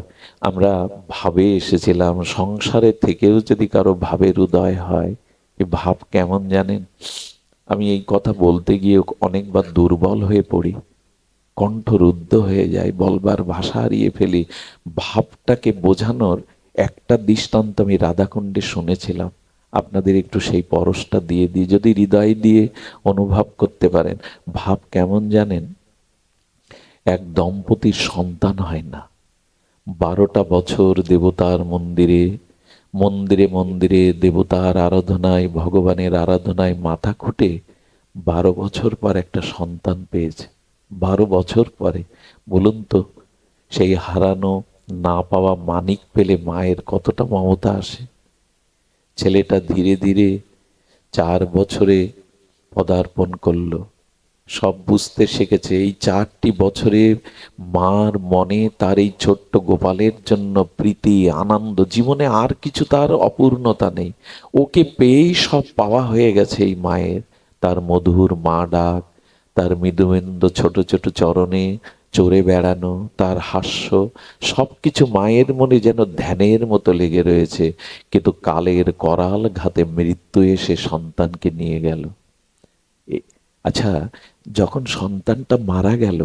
আমরা ভাবে এসেছিলাম, সংসারে থেকেও যদি কারো ভাবের উদয় হয়, এই ভাব কেমন জানেন? আমি এই কথা বলতে গিয়ে অনেকবার দুর্বল হয়ে পড়ি, কণ্ঠরুদ্ধ হয়ে যায়, বলবার ভাষা হারিয়ে ফেলি। ভাবটাকে বোঝানোর একটা দৃষ্টান্ত আমি রাধাকুণ্ডে শুনেছিলাম, আপনাদের একটু সেই পরশটা দিয়ে দিই, যদি হৃদয় দিয়ে অনুভব করতে পারেন। ভাব কেমন জানেন? এক দম্পতির সন্তান হয় না, 12টা বছর দেবতার মন্দিরে মন্দিরে মন্দিরে দেবতার আরাধনায়, ভগবানের আরাধনায় মাথা খুঁটে 12 বছর পর একটা সন্তান পেয়েছে। 12 বছর পরে বলুন তো, সেই হারানো না পাওয়া মানিক পেলে মায়ের কতটা মমতা আসে। ছেলেটা ধীরে ধীরে 4 বছরে পদার্পণ করলো, সব বুঝতে শিখেছে। এই 4টি বছরে মার মনে তার এই ছোট্ট গোপালের জন্য প্রীতি, আনন্দ, জীবনে আর কিছু তার অপূর্ণতা নেই। ওকে পেয়েই সব পাওয়া হয়ে গেছে এই মায়ের। তার মধুর মা ডাক, তার মৃদুমেন্দু ছোট ছোট চরণে চড়ে বেড়ানো, তার হাস্য, সবকিছু মায়ের মনে যেন ধ্যানের মতো লেগে রয়েছে। কিন্তু কালের করাল ঘাতে মৃত্যু এসে সন্তানকে নিয়ে গেল। আচ্ছা, যখন সন্তানটা মারা গেল,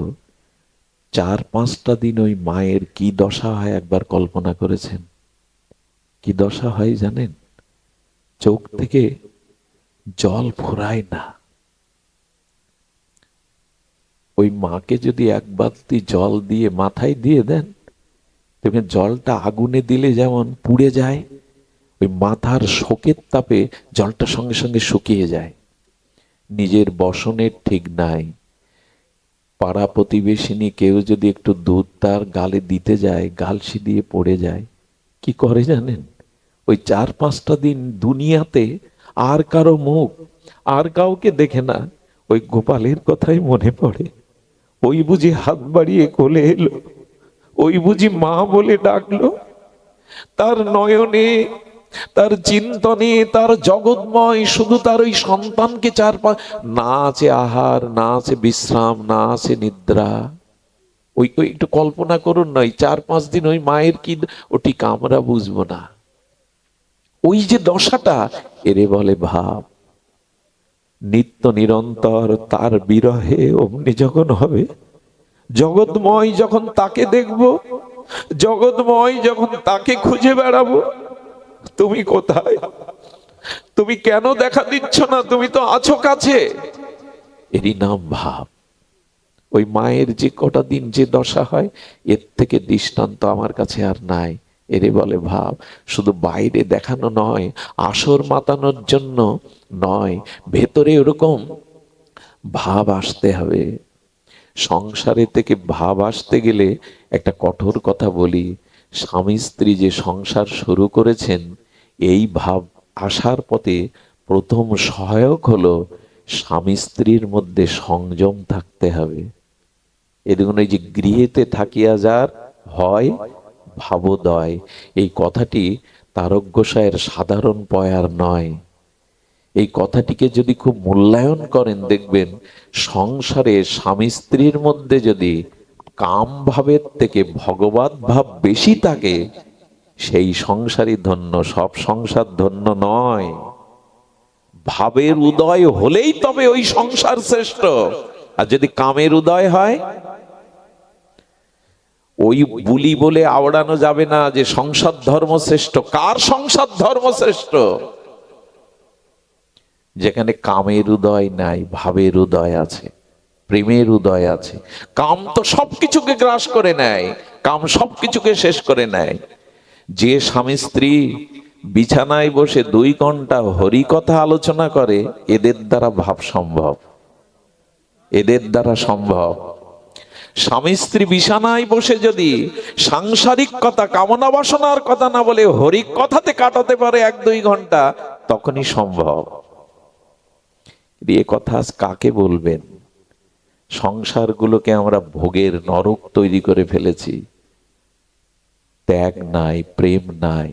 4-5টা দিন ওই মায়ের কি দশা হয় একবার কল্পনা করেছেন? কি দশা হয় জানেন? চোখ থেকে জল ফোরায় না। ওই মাকে যদি এক বালতি জল দিয়ে মাথায় দিয়ে দেন, দেখবেন জলটা আগুনে দিলে যেমন পুড়ে যায়, ওই মাথার শোকের তাপে জলটা সঙ্গে সঙ্গে শুকিয়ে যায়। নিজের বসনের ঠিক নাই, পাড়া প্রতিবেশিনী কেউ যদি একটু দুধ তার গালে দিতে যায়, গালসি দিয়ে পড়ে যায়। কি করে জানেন? ওই 4-5টা দিন দুনিয়াতে আর কারো মুখ, আর কাউকে দেখে না, ওই গোপালের কথাই মনে পড়ে। ওই বুঝি হাত বাড়িয়ে কোলে এলো, ওই বুঝি মা বলে ডাকলো। তার নয়নে, তার চিন্তনে, তার জগৎময় শুধু তার ওই সন্তানকে না আছে আহার, না আছে বিশ্রাম, না আছে নিদ্রা। ওই ওই একটু কল্পনা করুন না, ওই 4-5 দিন ওই মায়ের কি, ওটি আমরা বুঝবো না। ওই যে দশাটা, এরে বলে ভাব। নিত্য নিরন্তর তার বিরহে অমনি যখন হবে, জগৎময় যখন তাকে দেখব, জগৎময় যখন তাকে খুঁজে বেড়াবো, তুমি কোথায়? তুমি কেন দেখা দিচ্ছ না? তুমি তো আছো কাছে। এরই নাম ভাব। ওই মায়ের যে কটা দিন যে দশা হয়, এর থেকে দৃষ্টান্ত আমার কাছে আর নাই। এরে বলে ভাব। শুধু বাইরে দেখানো নয়, আসর মাতানোর জন্য নয়, ভেতরে ওরকম ভাব আসতে হবে। সংসারে থেকে ভাব আসতে গেলে একটা কঠোর কথা বলি, স্বামী স্ত্রী যে সংসার শুরু করেছেন, এই ভাব আসার পথে প্রথম সহায়ক হলো স্বামী স্ত্রীর মধ্যে সংযম থাকতে হবে। এই দেখুন, এই যে গৃহেতে থাকিয়া যার হয় ভাবোদয়, এই কথাটি তারক গোসাইয়ের সাধারণ পয়ার নয়। এই কথাটিকে যদি খুব মূল্যায়ন করেন, দেখবেন সংসারে স্বামী স্ত্রীর মধ্যে যদি কাম ভাবের থেকে ভগবত ভাব বেশি থাকে, সেই সংসারই ধন্য, সব সংসার ধন্য নয়। ভাবের উদয় হলেই তবে ওই সংসার শ্রেষ্ঠ। আর যদি কামের উদয় হয়, ওই বুলি বলে আওড়ানো যাবে না যে সংসার ধর্ম শ্রেষ্ঠ। কার সংসার ধর্ম শ্রেষ্ঠ? যেখানে কামের উদয় নাই, ভাবের উদয় আছে, প্রেমের উদয় আছে। কাম তো সবকিছুকে গ্রাস করে নেয়, কাম সবকিছুকে শেষ করে নেয়। যে স্বামী স্ত্রী বিছানায় বসে 2 ঘন্টা হরি কথা আলোচনা করে, এদের দ্বারা ভাব সম্ভব, এদের দ্বারা সম্ভব। স্বামী স্ত্রী বিছানায় বসে যদি সাংসারিক কথা, কামনা বাসনার কথা না বলে হরি কথাতে কাটাতে পারে 1-2 ঘন্টা, তখনই সম্ভব। এ কথা আজ কাকে বলবেন? সংসারগুলোকে আমরা ভোগের নরক তৈরি করে ফেলেছি। ত্যাগ নাই, প্রেম নাই,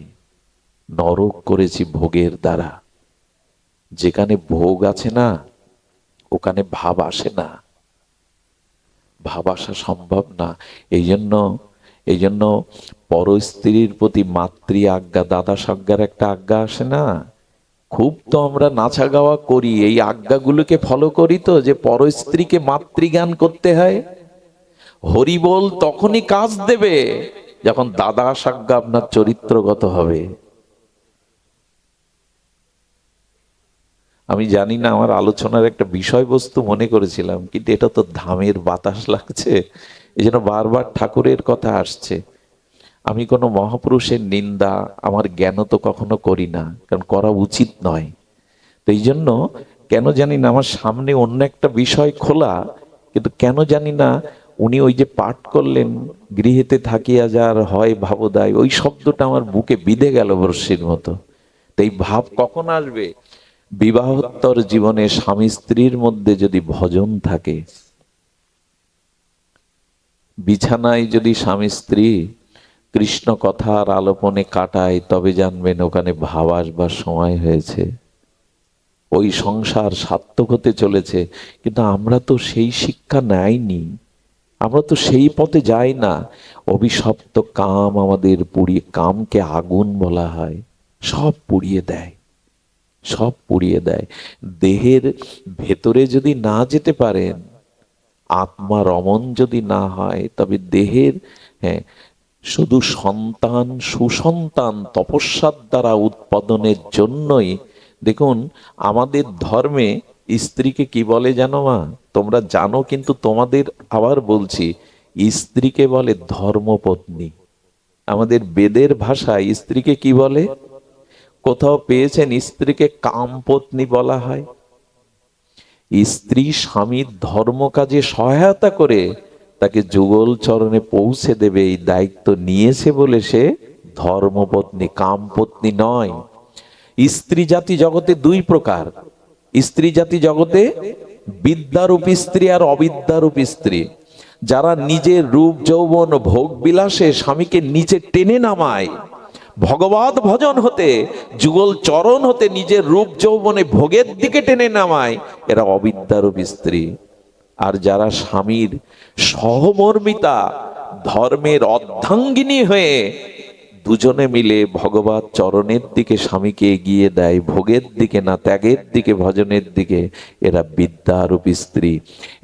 নরক করেছি ভোগের দ্বারা। যেখানে ভোগ আছে না, ওখানে ভাব আসে না, ভাব আসা সম্ভব না। এই জন্য পর স্ত্রীর প্রতি মাতৃ আজ্ঞা, দাদা সজ্ঞার একটা আজ্ঞা আসে না। খুব তো আমরা নাচা গাওয়া করি, এই আজ্ঞাগুলোকে ফলো করি তো, যে পর স্ত্রীকে মাতৃজ্ঞান করতে হয়। হরি বল তখনই কাজ দেবে যখন দাদা সজ্ঞা আপনার চরিত্রগত হবে। আমি জানি না, আমার আলোচনার একটা বিষয়বস্তু মনে করেছিলাম, কিন্তু এটা তো ধামের বাতাস লাগছে, এই জন্য বারবার ঠাকুরের কথা আসছে। আমি কোনো মহাপুরুষের নিন্দা আমার জ্ঞান তো কখনো করি না, কারণ করা উচিত নয়। তো এই জন্য কেন জানি না আমার সামনে অন্য একটা বিষয় খোলা, কিন্তু কেন জানি না উনি ওই যে পাঠ করলেন, গৃহেতে থাকিয়া যার হয় ভাবোদয়, ওই শব্দটা আমার বুকে বিঁধে গেল বর্ষির মতো। তো এই ভাব কখন আসবে? বিবাহোত্তর জীবনে স্বামী স্ত্রীর মধ্যে যদি ভজন থাকে, বিছানায় যদি স্বামী স্ত্রী কৃষ্ণ কথার আলোপনে কাটায়, তবে জানবেন ওখানে ভাব আসবার সময় হয়েছে, ওই সংসার সার্থক হতে চলেছে। কিন্তু আমরা তো সেই শিক্ষা নেইনি, আমরা তো সেই পথে যাই না। অভিশপ্ত কাম আমাদের পুড়িয়ে, কামকে আগুন বলা হয়, সব পুড়িয়ে দেয়, সব পুড়িয়ে দেয়। দেহের ভেতরে যদি না যেতে পারেন, আত্মা রমণ যদি না হয়, তবে দেহের, হ্যাঁ, শুধু সন্তান, সুসন্তান তপস্যার দ্বারা উৎপাদনের জন্যই। দেখুন আমাদের ধর্মে স্ত্রীকে কি বলে জানো মা? তোমরা জানো, কিন্তু তোমাদের আবার বলছি, স্ত্রীকে বলে ধর্মপত্নী। আমাদের বেদের ভাষায় স্ত্রীকে কি বলে? কোথাও পেয়েছেন স্ত্রীকে কামপত্নী বলা হয়? স্ত্রী স্বামীর ধর্ম কাজে সহায়তা করে তাকে যুগল চরণে পৌঁছে দেবে, এই দায়িত্ব নিয়েছে বলে সে ধর্মপত্নী, কামপত্নী নয়। স্ত্রী জাতি জগতে 2 প্রকার। স্ত্রী জাতি জগতে বিদ্যারূপ স্ত্রী আর অবিদ্যারূপ স্ত্রী। যারা নিজের রূপ যৌবন ভোগ বিলাসে স্বামীকে নিচে টেনে নামায়, ভগবত ভজন হতে, যুগল চরণ হতে নিজের রূপ যৌবনে ভোগের দিকে টেনে নামায়, এরা অবিদ্যারূপ স্ত্রী। আর যারা স্বামীর সহমর্মিতা, ধর্মের অর্ধাঙ্গিনী হয়ে দুজনে মিলে ভগবত চরণের দিকে স্বামীকে এগিয়ে দেয়, ভোগের দিকে না, ত্যাগের দিকে, ভজনের দিকে, এরা বিদ্যারূপ স্ত্রী।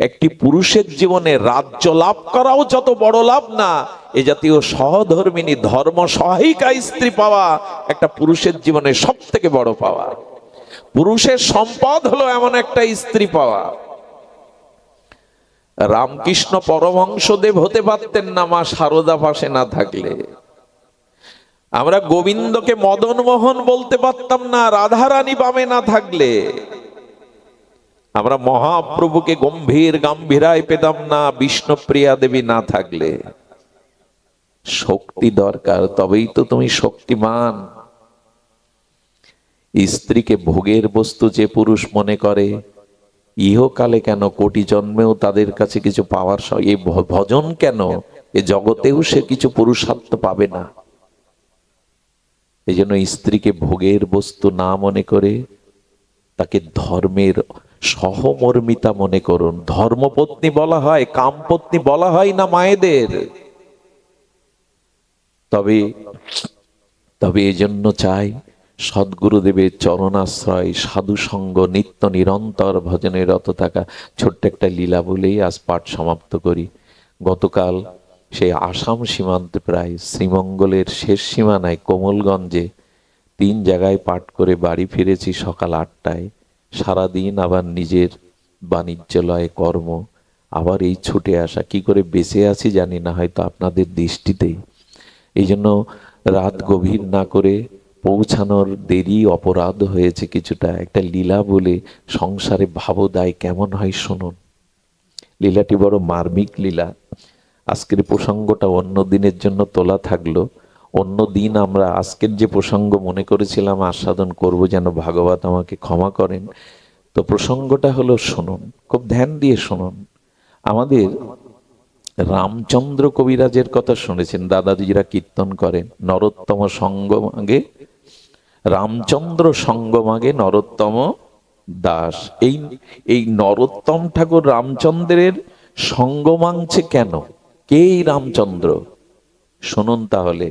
একটি পুরুষের জীবনে রাজ্য লাভ করাও যত বড় লাভ না, এ জাতীয় সহধর্মিনী, ধর্ম সহায়িকা স্ত্রী পাওয়া একটা পুরুষের জীবনে সব থেকে বড় পাওয়া। পুরুষের সম্পদ হলো এমন একটা স্ত্রী পাওয়া। রামকৃষ্ণ পরমহংসদেব হতে পারতেন না মা শারদা পাশে না থাকলে। আমরা গোবিন্দকে মদন মোহন বলতে পারতাম না রাধারানী বামে না থাকলে। আমরা মহাপ্রভুকে গম্ভীর গাম্ভীরায় পেতাম না বিষ্ণুপ্রিয়া দেবী না থাকলে। শক্তি দরকার, তবেই তো তুমি শক্তিমান। স্ত্রীকে ভোগের বস্তু যে পুরুষ মনে করে, ইহকালে কেন কোটি জন্মেও তাদের কাছে কিছু পাওয়ার এই ভজন কেন, এ জগতেও সে কিছু পুরুষার্থ পাবে না। এই জন্য স্ত্রীকে ভোগের বস্তু না মনে করে তাকে ধর্মের সহমর্মিতা মনে করুন। ধর্মপত্নী বলা হয়, কামপত্নী বলা হয় না মায়েদের। তবে এই জন্য চাই সদ্গুরুদেবের চরণাশ্রয়, সাধু সঙ্গ, নিত্য নিরন্তর ভজনে রত থাকা। ছোট্ট একটা লীলা বলেই আজ পাঠ সমাপ্ত করি। গতকাল সেই আসাম সীমান্তে প্রায় শ্রীমঙ্গলের শেষ সীমানায় কোমলগঞ্জে 3 জায়গায় পাঠ করে বাড়ি ফিরেছি সকাল 8টায়। সারাদিন আবার নিজের বাণিজ্যালয়ে কর্ম, আবার এই ছুটে আসা। কি করে বেঁচে আছি জানি না, হয়তো আপনাদের দৃষ্টিতেই। এই জন্য রাত গভীর না করে পৌঁছানোর দেরি অপরাধ হয়েছে কিছুটা। একটা লীলা বলে সংসারে ভাবদায় কেমন হয় শুনুন। লীলাটি বড় মার্মিক লীলা। আজকের প্রসঙ্গটা অন্য দিনের জন্য তোলা থাকলো। অন্য দিন আমরা আজকের যে প্রসঙ্গ মনে করেছিলাম আস্বাদন করব, যেন ভাগবত আমাকে ক্ষমা করেন। তো প্রসঙ্গটা হলো, শুনুন, খুব ধ্যান দিয়ে শুনুন। আমাদের রামচন্দ্র কবিরাজের কথা শুনেছেন, দাদাজিরা কীর্তন করেন, নরোত্তম সঙ্গমাগে রামচন্দ্র সঙ্গমাগে নরোত্তম দাস। এই নরোত্তম ঠাকুর রামচন্দ্রের সঙ্গ মাংছে কেন? কে এই রামচন্দ্র? শুনুন তাহলে।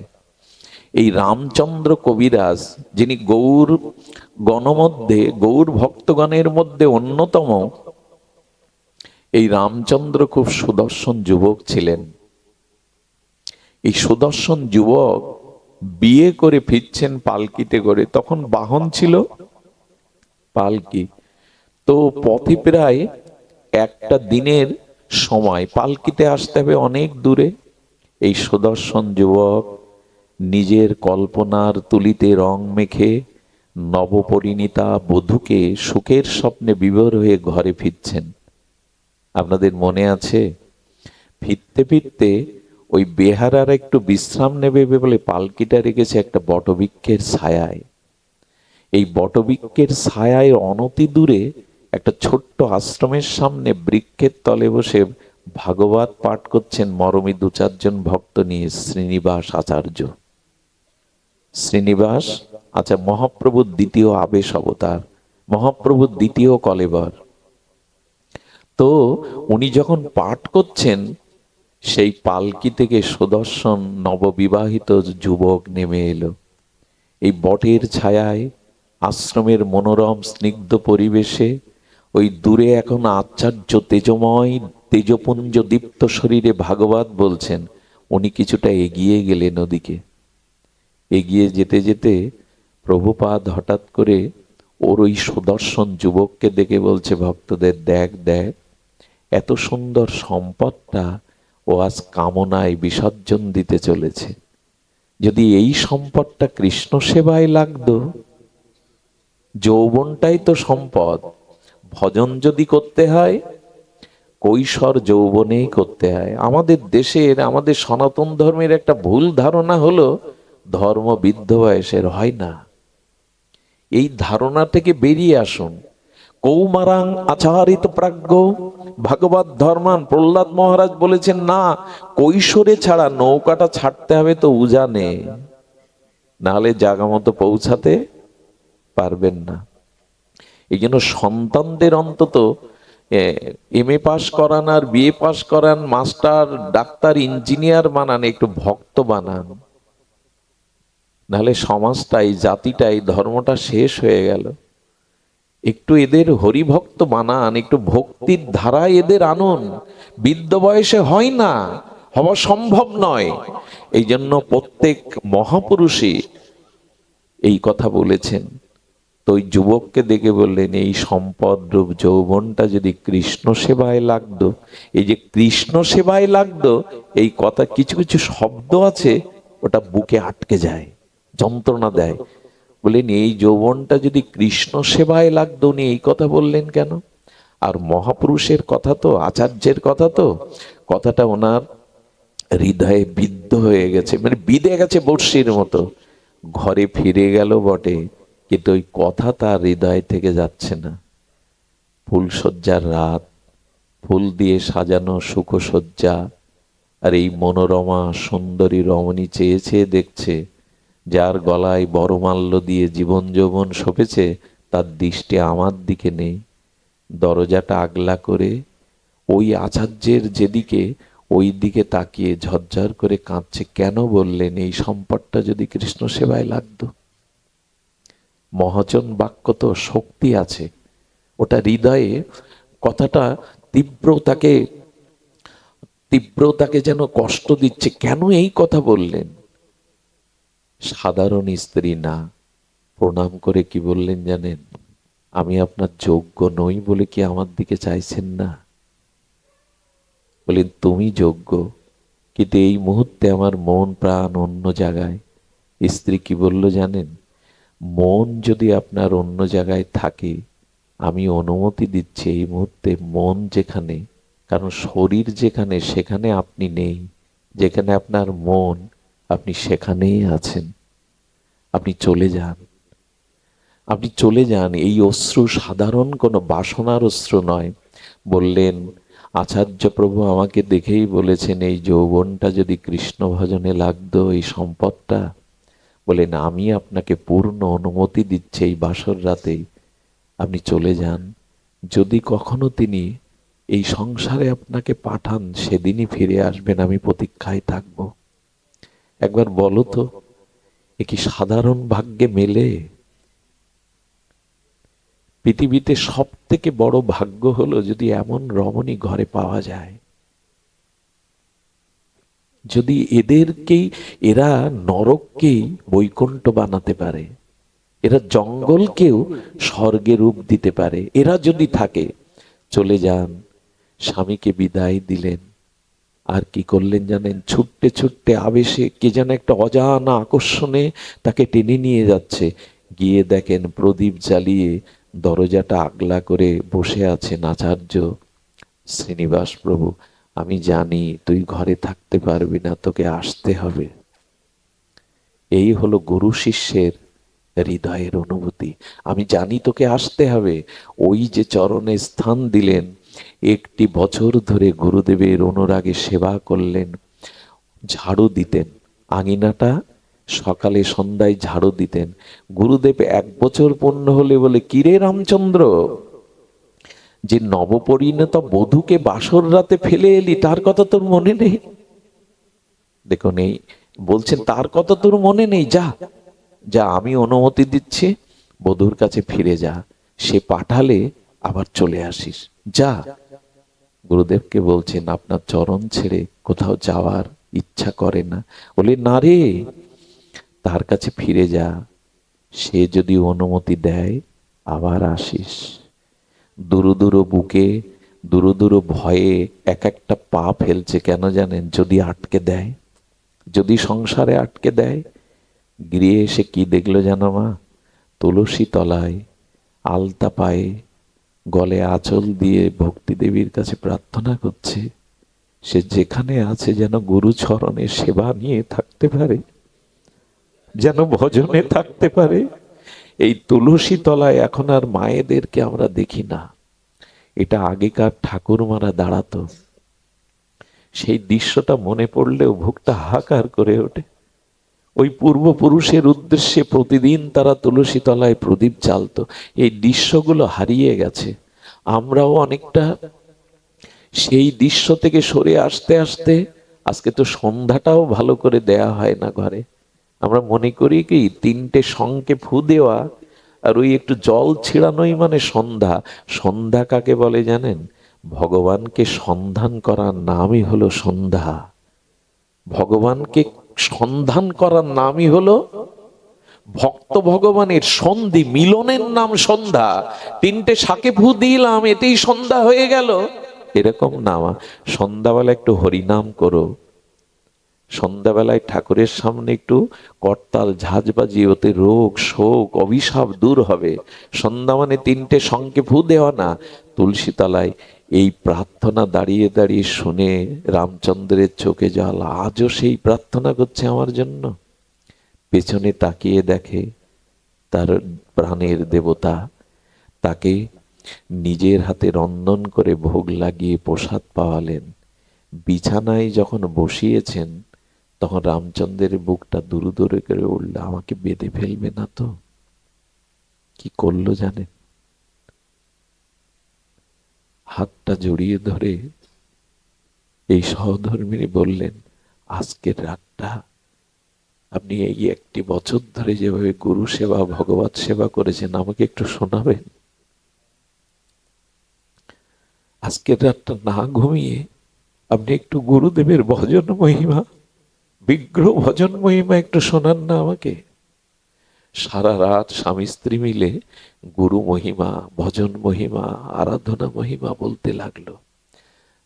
এই রামচন্দ্র কবিরাজ, যিনি গৌর গণমধ্যে, গৌর ভক্তগণের মধ্যে অন্যতম, এই রামচন্দ্র খুব সুদর্শন যুবক ছিলেন। এই সুদর্শন যুবক বিয়ে করে ফিরছেন পালকিতে করে। তখন বাহন ছিল পালকি। তো পথে প্রায় একটা দিনের সময়, পালকিতে আসতে হবে অনেক দূরে। এই সুদর্শন যুবক নিজের কল্পনার তুলিতে রং মেখে নবপরিণীতা বধূকে সুখের স্বপ্নে বিভোর হয়ে ঘরে ফিরছেন। আপনাদের মনে আছে? ফিরতে ফিরতে ওই বেহারার একটু বিশ্রাম নেবে বলে পালকিটা রেখেছে একটা বটবৃক্ষের ছায়ায়। এই বটবৃক্ষের ছায়ায় অনতি দূরে একটা ছোট্ট আশ্রমের সামনে বৃক্ষের তলে বসে ভাগবত পাঠ করছেন মরমী 2-4 জন ভক্ত নিয়ে। শ্রীনিবাস আচার্য, শ্রীনিবাস আচ্ছা, মহাপ্রভুর দ্বিতীয় আবেশ অবতার, মহাপ্রভুর দ্বিতীয় কলেবর। তো উনি যখন পাঠ করছেন, সেই পালকি থেকে সুদর্শন নববিবাহিত যুবক নেমে এলো। এই বটের ছায়ায়, আশ্রমের মনোরম স্নিগ্ধ পরিবেশে, ওই দূরে এখন আচার্য তেজময় তেজপুঞ্জ দীপ্ত শরীরে ভাগবত বলছেন। উনি কিছুটা এগিয়ে গেলেন ওদিকে। এগিয়ে যেতে যেতে প্রভুপাদ হঠাৎ করে ওর ওই সুদর্শন যুবককে দেখে বলছে ভক্তদের, দেখ দেখ, এত সুন্দর সম্পদটা ও আজ কামনায় বিসর্জন দিতে চলেছে। যদি এই সম্পদটা কৃষ্ণ সেবায় লাগতো, যৌবনটাই তো সম্পদ। ভজন যদি করতে হয়, কৈশোর যৌবনেই করতে হয়। আমাদের দেশের, আমাদের সনাতন ধর্মের একটা ভুল ধারণা হলো ধর্ম বৃদ্ধ বয়সের হয় না। এই ধারণা থেকে বেরিয়ে আসুন। কৌমারাং আচারিত প্রাজ্ঞ ভাগবত ধর্মান। প্রহ্লাদ মহারাজ বলেছেন, না, কৈশোরে ছাড়া নৌকাটা ছাড়তে হবে তো উজানে, নাহলে জায়গা মতো পৌঁছাতে পারবেন না। এই জন্য সন্তানদের অন্তত MA পাস করান আর BA পাস করান, মাস্টার, ডাক্তার, ইঞ্জিনিয়ার বানান, একটু ভক্ত বানান, নাহলে সমাজটাই, জাতিটাই, ধর্মটা শেষ হয়ে গেল। একটু এদের হরিভক্ত বানান, একটু ভক্তির ধারায় এদের আনুন। বৃদ্ধ বয়সে হয় না, হওয়া সম্ভব নয়। এই জন্য প্রত্যেক মহাপুরুষই এই কথা বলেছেন। তো ওই যুবককে দেখে বললেন, এই সম্পদ রূপ যৌবনটা যদি কৃষ্ণ সেবায় লাগতো, এই যে কৃষ্ণ সেবায় লাগতো, এই কথা কিছু কিছু শব্দ আছে, ওটা বুকে আটকে যায়। যন্ত্রণা দেয়। বললেন এই যৌবনটা যদি কৃষ্ণ সেবায় লাগতো, উনি এই কথা বললেন কেন? আর মহাপুরুষের কথা তো, আচার্যের কথা তো, কথাটা ওনার হৃদয়ে বিদ্ধ হয়ে গেছে, মানে বিঁধে গেছে বর্ষির মতো। ঘরে ফিরে গেল বটে, কিন্তু ওই কথা তার হৃদয় থেকে যাচ্ছে না। ফুলশয্যার রাত, ফুল দিয়ে সাজানো সুখসজ্জা, আর এই মনোরমা সুন্দরী রমণী চেয়ে চেয়ে দেখছে, যার গলায় বড়মাল্য দিয়ে জীবন যৌবন সপেছে, তার দৃষ্টি আমার দিকে নেই। দরজাটা আগলা করে ওই আচার্যের যেদিকে, ওই দিকে তাকিয়ে ঝরঝর করে কাঁদছে। কেন বললেন? এই সম্পদটা যদি কৃষ্ণ সেবায় লাগতো। মহাজন বাক্য তো শক্তি আছে, ওটা হৃদয়ে কথাটা তীব্রতাকে যেন কষ্ট দিচ্ছে। কেন এই কথা বললেন? সাধারণ স্ত্রী না, প্রণাম করে কি বললেন জানেন? আমি আপনার যোগ্য নই বলে কি আমার দিকে চাইছেন না? বলেন তুমি যোগ্য, কিন্তু এই মুহূর্তে আমার মন প্রাণ অন্য জায়গায়। স্ত্রী কি বলল জানেন? মন যদি আপনার অন্য জায়গায় থাকে, আমি অনুমতি দিচ্ছি এই মুহূর্তে মন যেখানে, কারণ শরীর যেখানে সেখানে আপনি নেই, যেখানে আপনার মন আপনি সেখানেই আছেন। আপনি চলে যান, আপনি চলে যান। এই অশ্রু সাধারণ কোনো বাসনার অশ্রু নয়। বললেন আচার্য প্রভু আমাকে দেখেই বলেছেন এই যৌবনটা যদি কৃষ্ণ ভজনে লাগতো, এই সম্পদটা, বলেন আমি আপনাকে পূর্ণ অনুমতি দিচ্ছি এই বাসর রাতেই আপনি চলে যান। যদি কখনো তিনি এই সংসারে আপনাকে পাঠান, সেদিনই ফিরে আসবেন, আমি প্রতীক্ষায় থাকব। একবার বলো তো, এ কি সাধারণ ভাগ্যে মেলে? পৃথিবীতে সব থেকে বড় ভাগ্য হলো যদি এমন রমণী ঘরে পাওয়া যায়। যদি এরা নরককেই বৈকুণ্ঠ বানাতে পারে, এরা জঙ্গলকেও স্বর্গে রূপ দিতে পারে, এরা যদি থাকে। চলে যান, স্বামীকে বিদায় দিলেন। আর কি করলেন জানেন? ছুটতে ছুটতে আবেশে কে যেন একটা অজানা আকর্ষণে তাকে টেনে নিয়ে যাচ্ছে। গিয়ে দেখেন প্রদীপ জ্বালিয়ে দরজাটা আগলা করে বসে আছেন আচার্য। শ্রীনিবাস প্রভু, আমি জানি তুই ঘরে থাকতে পারবি না, তোকে আসতে হবে। এই হলো গুরু শিষ্যের হৃদয়ের অনুভূতি। আমি জানি তোকে আসতে হবে। ওই যে চরণে স্থান দিলেন, 1 বছর ধরে গুরুদেবের অনুরাগে সেবা করলেন। ঝাড়ু দিতেন আঙিনাটা, সকালে সন্ধ্যায় ঝাড়ু দিতেন। গুরুদেব 1 বছর পূর্ণ হলে বলে, কিরে রামচন্দ্র, যে নবপরিণত বধূকে বাসর রাতে ফেলে এলি, তার কথা তোর মনে নেই? দেখুন, এই বলছেন তার কথা তোর মনে নেই? যা যা, আমি অনুমতি দিচ্ছি, বধূর কাছে ফিরে যা, সে পাঠালে আবার চলে আসিস, যা। গুরুদেবকে বলছেন আপনার চরণ ছেড়ে কোথাও যাওয়ার ইচ্ছা করে না। বলে না রে, তার কাছে ফিরে যা, সে যদি অনুমতি দেয় আবার আসিস। দুরু দুরু বুকে, দুরু দুরু ভয়ে এক একটা পা ফেলছে। কেন জানেন? যদি আটকে দেয়, যদি সংসারে আটকে দেয়। গৃহে এসে কি দেখলো জানো মা? তুলসী তলায় আলতা পায়ে, গলে আঁচল দিয়ে ভক্তি দেবীর কাছে প্রার্থনা করছে। সে যেখানে আছে যেন গুরু চরণে সেবা নিয়ে থাকতে পারে, যেন ভজনে থাকতে পারে। এই তুলসী তলায় এখন আর মায়েদেরকে আমরা দেখি না। এটা আগেকার ঠাকুরমারা দাঁড়াতো। সেই দৃশ্যটা মনে পড়লেও বুকটা হাহাকার করে ওঠে। ওই পূর্বপুরুষের উদ্দেশ্যে প্রতিদিন তারা তুলসী তলায় প্রদীপ জ্বালতো। এই দৃশ্যগুলো হারিয়ে গেছে। আমরাও অনেকটা সেই দৃশ্য থেকে সরে আসতে আসতে, আজকে তো সন্ধ্যাটাও ভালো করে দেয়া হয় না ঘরে। আমরা মনে করি কি 3টে শঙ্কে ফু দেওয়া আর ওই একটু জল ছিড়ানোই মানে সন্ধ্যা। সন্ধ্যা কাকে বলে জানেন? ভগবানকে সন্ধান করার নামই হলো সন্ধ্যা। ভগবানকে সন্ধান করার নামই হলো ভক্ত ভগবানের সন্ধি মিলনের নাম সন্ধ্যা। 3টে শাকে ফু দিলাম, এতেই সন্ধ্যা হয়ে গেল, এরকম না। সন্ধ্যাবেলা একটু হরিনাম করো, সন্ধ্যাবেলায় ঠাকুরের সামনে একটু করতাল ঝাঁঝ বাজিয়ে, ওতে রোগ শোক অভিশাপ দূর হবে। সন্ধ্যা মানে 3টে শঙ্কে ফু দেওয়া না। তুলসী তলায় এই প্রার্থনা দাঁড়িয়ে দাঁড়িয়ে শুনে রামচন্দ্রের চোখে জল। আজও সেই প্রার্থনা করছে আমার জন্য। পেছনে তাকিয়ে দেখে তার প্রাণের দেবতা তাকে নিজের হাতে রন্ধন করে ভোগ লাগিয়ে প্রসাদ পাওয়ালেন। বিছানায় যখন বসিয়েছেন তখন রামচন্দ্রের বুকটা দুরু দুরু করে উঠল, আমাকে বেঁধে ফেলবে না তো? কি করলো জানেন? হাতটা জড়িয়ে ধরে এই সহধর্মিনী বললেন, আজকের রাতটা আপনি এই 1টি বছর ধরে যেভাবে গুরু সেবা ভগবত সেবা করেছেন আমাকে একটু শোনাবেন? আজকের রাতটা না ঘুমিয়ে আপনি একটু গুরুদেবের ভজন মহিমা, বিগ্রহ ভজন মহিমা একটু শোনান না আমাকে। সারা রাত স্বামী স্ত্রী মিলে গুরু মহিমা, ভজন মহিমা, আরাধনা মহিমা বলতে লাগলো।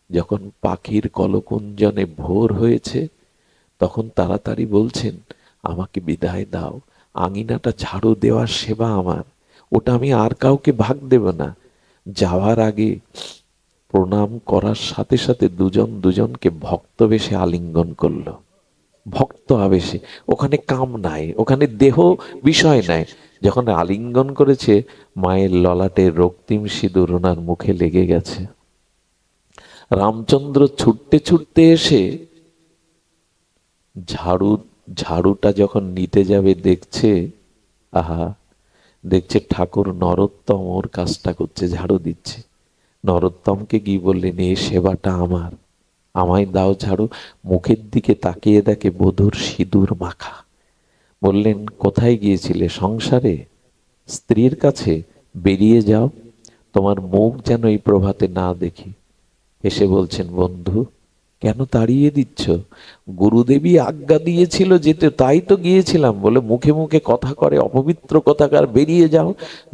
যখন পাখির কলকুঞ্জনে ভোর হয়েছে তখন তাড়াতাড়ি বলছেন, আমাকে বিদায় দাও, আঙিনাটা ঝাড়ু দেওয়ার সেবা আমার, ওটা আমি আর কাউকে ভাগ দেব না। যাওয়ার আগে প্রণাম করার সাথে সাথে দুজন দুজনকে ভক্ত বেশে আলিঙ্গন করলো। ভক্ত আবেশে, ওখানে কাম নাই, ওখানে দেহ বিষয় নাই। যখন আলিঙ্গন করেছে মায়ের ললাটে রক্তিম সিঁদুর ওনার মুখে লেগে গেছে। রামচন্দ্র ছুটতে ছুটতে এসে ঝাড়ুটা যখন নিতে যাবে দেখছে, আহা, দেখছে ঠাকুর নরোত্তম ওর কাজটা করছে, ঝাড়ু দিচ্ছে। নরোত্তমকে গিয়ে বললেন, এ সেবাটা আমার, আমায় দাও ঝাড়ু। মুখের দিকে তাকিয়ে দেখে বধূর সিঁদুর মাখা। বললেন, কোথায় গিয়েছিলে? সংসারে, স্ত্রীর কাছে। বেরিয়ে যাও, তোমার মুখ যেন এই প্রভাতে না দেখি। এসে বলছেন, বন্ধু কেন তাড়িয়ে দিচ্ছ? গুরুদেবী আজ্ঞা দিয়েছিল যেতে, তাই তো গিয়েছিলাম। বলে, মুখে মুখে কথা করে অপবিত্র কথাকার, বেরিয়ে যাও।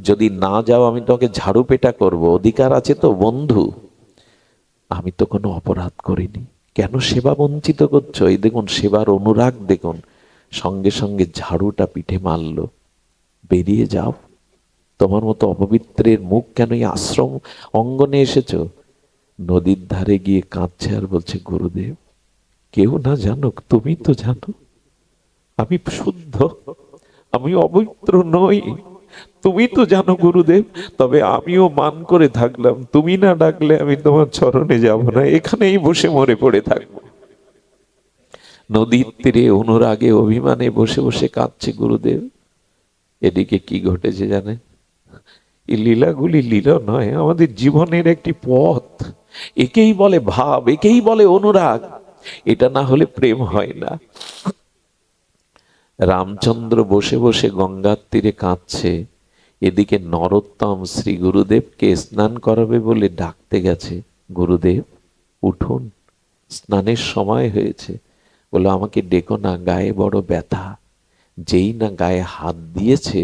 যদি না যাও আমি তোমাকে ঝাড়ু পেটা করব, অধিকার আছে তো? বন্ধু, আমি তো কোনো অপরাধ করিনি, কেন সেবা বঞ্চিত করছো? এই দেখুন সেবার অনুরাগ দেখুন। সঙ্গে সঙ্গে ঝাড়ুটা পিঠে মারল। বেরিয়ে যাও, তোমার মতো অপবিত্রের মুখ কেন এই আশ্রম অঙ্গনে এসেছো? নদীর ধারে গিয়ে কাঁদছে আর বলছে, গুরুদেব কেউ না জানুক, তুমি তো জানো আমি শুদ্ধ, আমি অপবিত্র নই, তুমি তো জানো গুরুদেব। তবে আমিও মান করে থাকলাম, তুমি না ডাকলে আমি তোমার চরণে যাব না, এখানেই বসে মরে পড়ে থাকবো। নদীর তীরে অনুরাগে অভিমানে বসে বসে কাঁদছে গুরুদেব। এদিকে কি ঘটেছে জানেন? এই লীলাগুলি লীলা নয়, আমাদের জীবনের একটি পথ। একেই বলে ভাব, একেই বলে অনুরাগ। এটা না হলে প্রেম হয় না। রামচন্দ্র বসে বসে গঙ্গার তীরে কাঁদছে, এদিকে নরোত্তম শ্রী গুরুদেবকে স্নান করাবে বলে ডাকতে গেছে। গুরুদেব উঠুন, স্নানের সময় হয়েছে। বলে, আমাকে ডেকো না, গায়ে বড় ব্যথা। যেই না গায়ে হাত দিয়েছে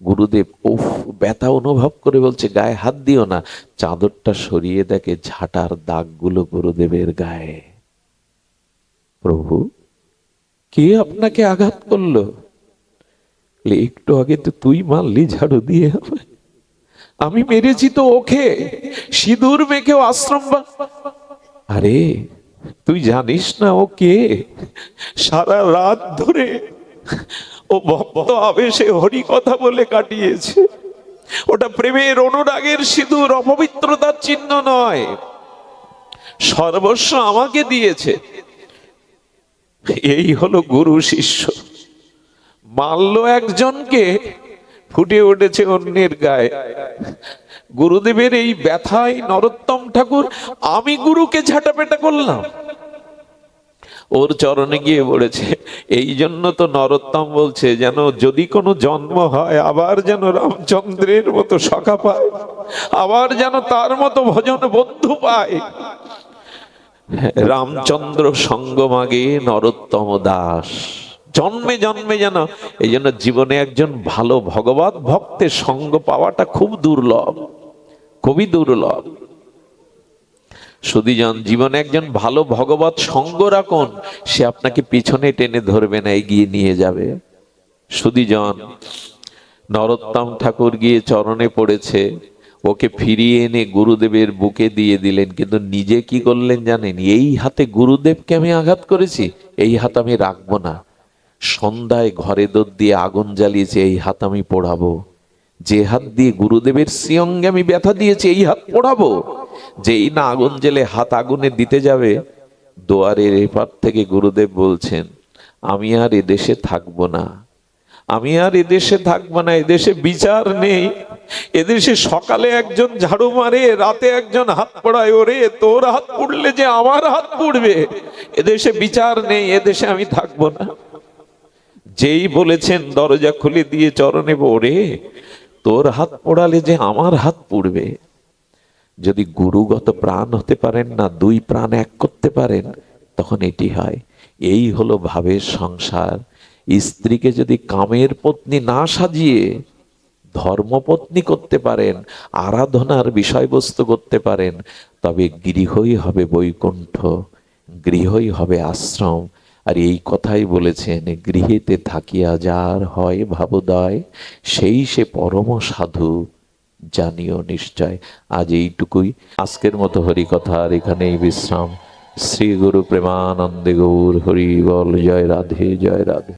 গুরুদেব, উফ, ব্যথা অনুভব করে বলছে, গায়ে হাত দিও না। চাদরটা সরিয়ে দেখে ঝাঁটার দাগগুলো গুরুদেবের গায়ে। প্রভু, কে আপনাকে আঘাত করলো? একটু আগে তো তুই মারলি ঝাড়ু দিয়ে। আমি মেরেছি তো ওকে, সিঁদুর মেখেও আশ্রম। আরে তুই জানিস না ও কে? সারা রাত ধরে ও ভক্ত আবেশে হরি কথা বলে কাটিয়েছে। ওটা প্রেমের অনুরাগের সিঁদুর, অপবিত্রতার চিহ্ন নয়। সর্বস্ব আমাকে দিয়েছে। এই হলো গুরু শিষ্য। মারল একজনকে, ফুটে উঠেছে অন্যের গায়ে। গুরুদেবের এই ব্যথায় নরোত্তম ঠাকুর, আমি গুরুকে ঝাঁটাপেটা করলাম। ওর চরণে গিয়ে পড়েছে। এই জন্য তো নরোত্তম বলছে, যেন যদি কোনো জন্ম হয় আবার যেন রামচন্দ্রের মতো সখা পায়, আবার যেন তার মতো ভজন বন্ধু পায়। রামচন্দ্র সঙ্গ মাগে নরোত্তম দাস, জন্মে জন্মে যেন। এই জন্য জীবনে একজন ভালো ভগবত ভক্তের সঙ্গ পাওয়াটা খুব দুর্লভ, খুবই দুর্লভ। সুধীজন, জীবনে একজন ভালো ভগবত সঙ্গ রাখুন, সে আপনাকে পিছনে টেনে ধরবে না, এগিয়ে নিয়ে যাবে। সুধীজন, নরোত্তম ঠাকুর গিয়ে চরণে পড়েছে, ওকে ফিরিয়ে এনে গুরুদেবের বুকে দিয়ে দিলেন, কিন্তু নিজে কি করলেন জানেন? এই হাতে গুরুদেবকে আমি আঘাত করেছি, এই হাত আমি রাখবো না। সন্ধ্যায় ঘরে দোর দিয়ে আগুন জ্বালিয়েছে, এই হাত আমি পোড়াবো। যে হাত দিয়ে গুরুদেবের শ্রীঅঙ্গে আমি ব্যথা দিয়েছি, এই হাত পোড়াবো। যেই না আগুন জেলে হাত আগুনে দিতে যাবে, দুয়ারের এপার থেকে গুরুদেব বলছেন, আমি আর এদেশে থাকবো না, আমি আর এদেশে থাকবো না, এদেশে বিচার নেই। এদেশে সকালে একজন ঝাড়ু মারে, রাতে একজন হাত পড়ায়, ওরে তোর হাত পুড়লে যে আমার হাত পুড়বে, এদেশে বিচার নেই, এদেশে আমি থাকবো না। যেই বলেছেন দরজা খুলে দিয়ে চরণে, ওরে তোর হাত পোড়ালে যে আমার হাত পুড়বে। যদি গুরুগত প্রাণ হতে পারেন না, দুই প্রাণ এক করতে পারেন, তখন এটি হয়। এই হলো ভাবের সংসার। স্ত্রীকে যদি কামের পত্নী না সাজিয়ে ধর্মপত্নী করতে পারেন, আরাধনার বিষয়বস্তু করতে পারেন, তবে গৃহই হবে বৈকুণ্ঠ, গৃহই হবে আশ্রম। আর এই কথাই বলেছেন, গৃহেতে থাকিয়া যার হয় ভাবোদয়, সেই সে পরম সাধু, জানিও নিশ্চয়। আজ এইটুকুই, আজকের মতো হরি কথার এখানেই বিশ্রাম। শ্রী গুরু প্রেমানন্দে গৌর হরি বল। জয় রাধে, জয় রাধে।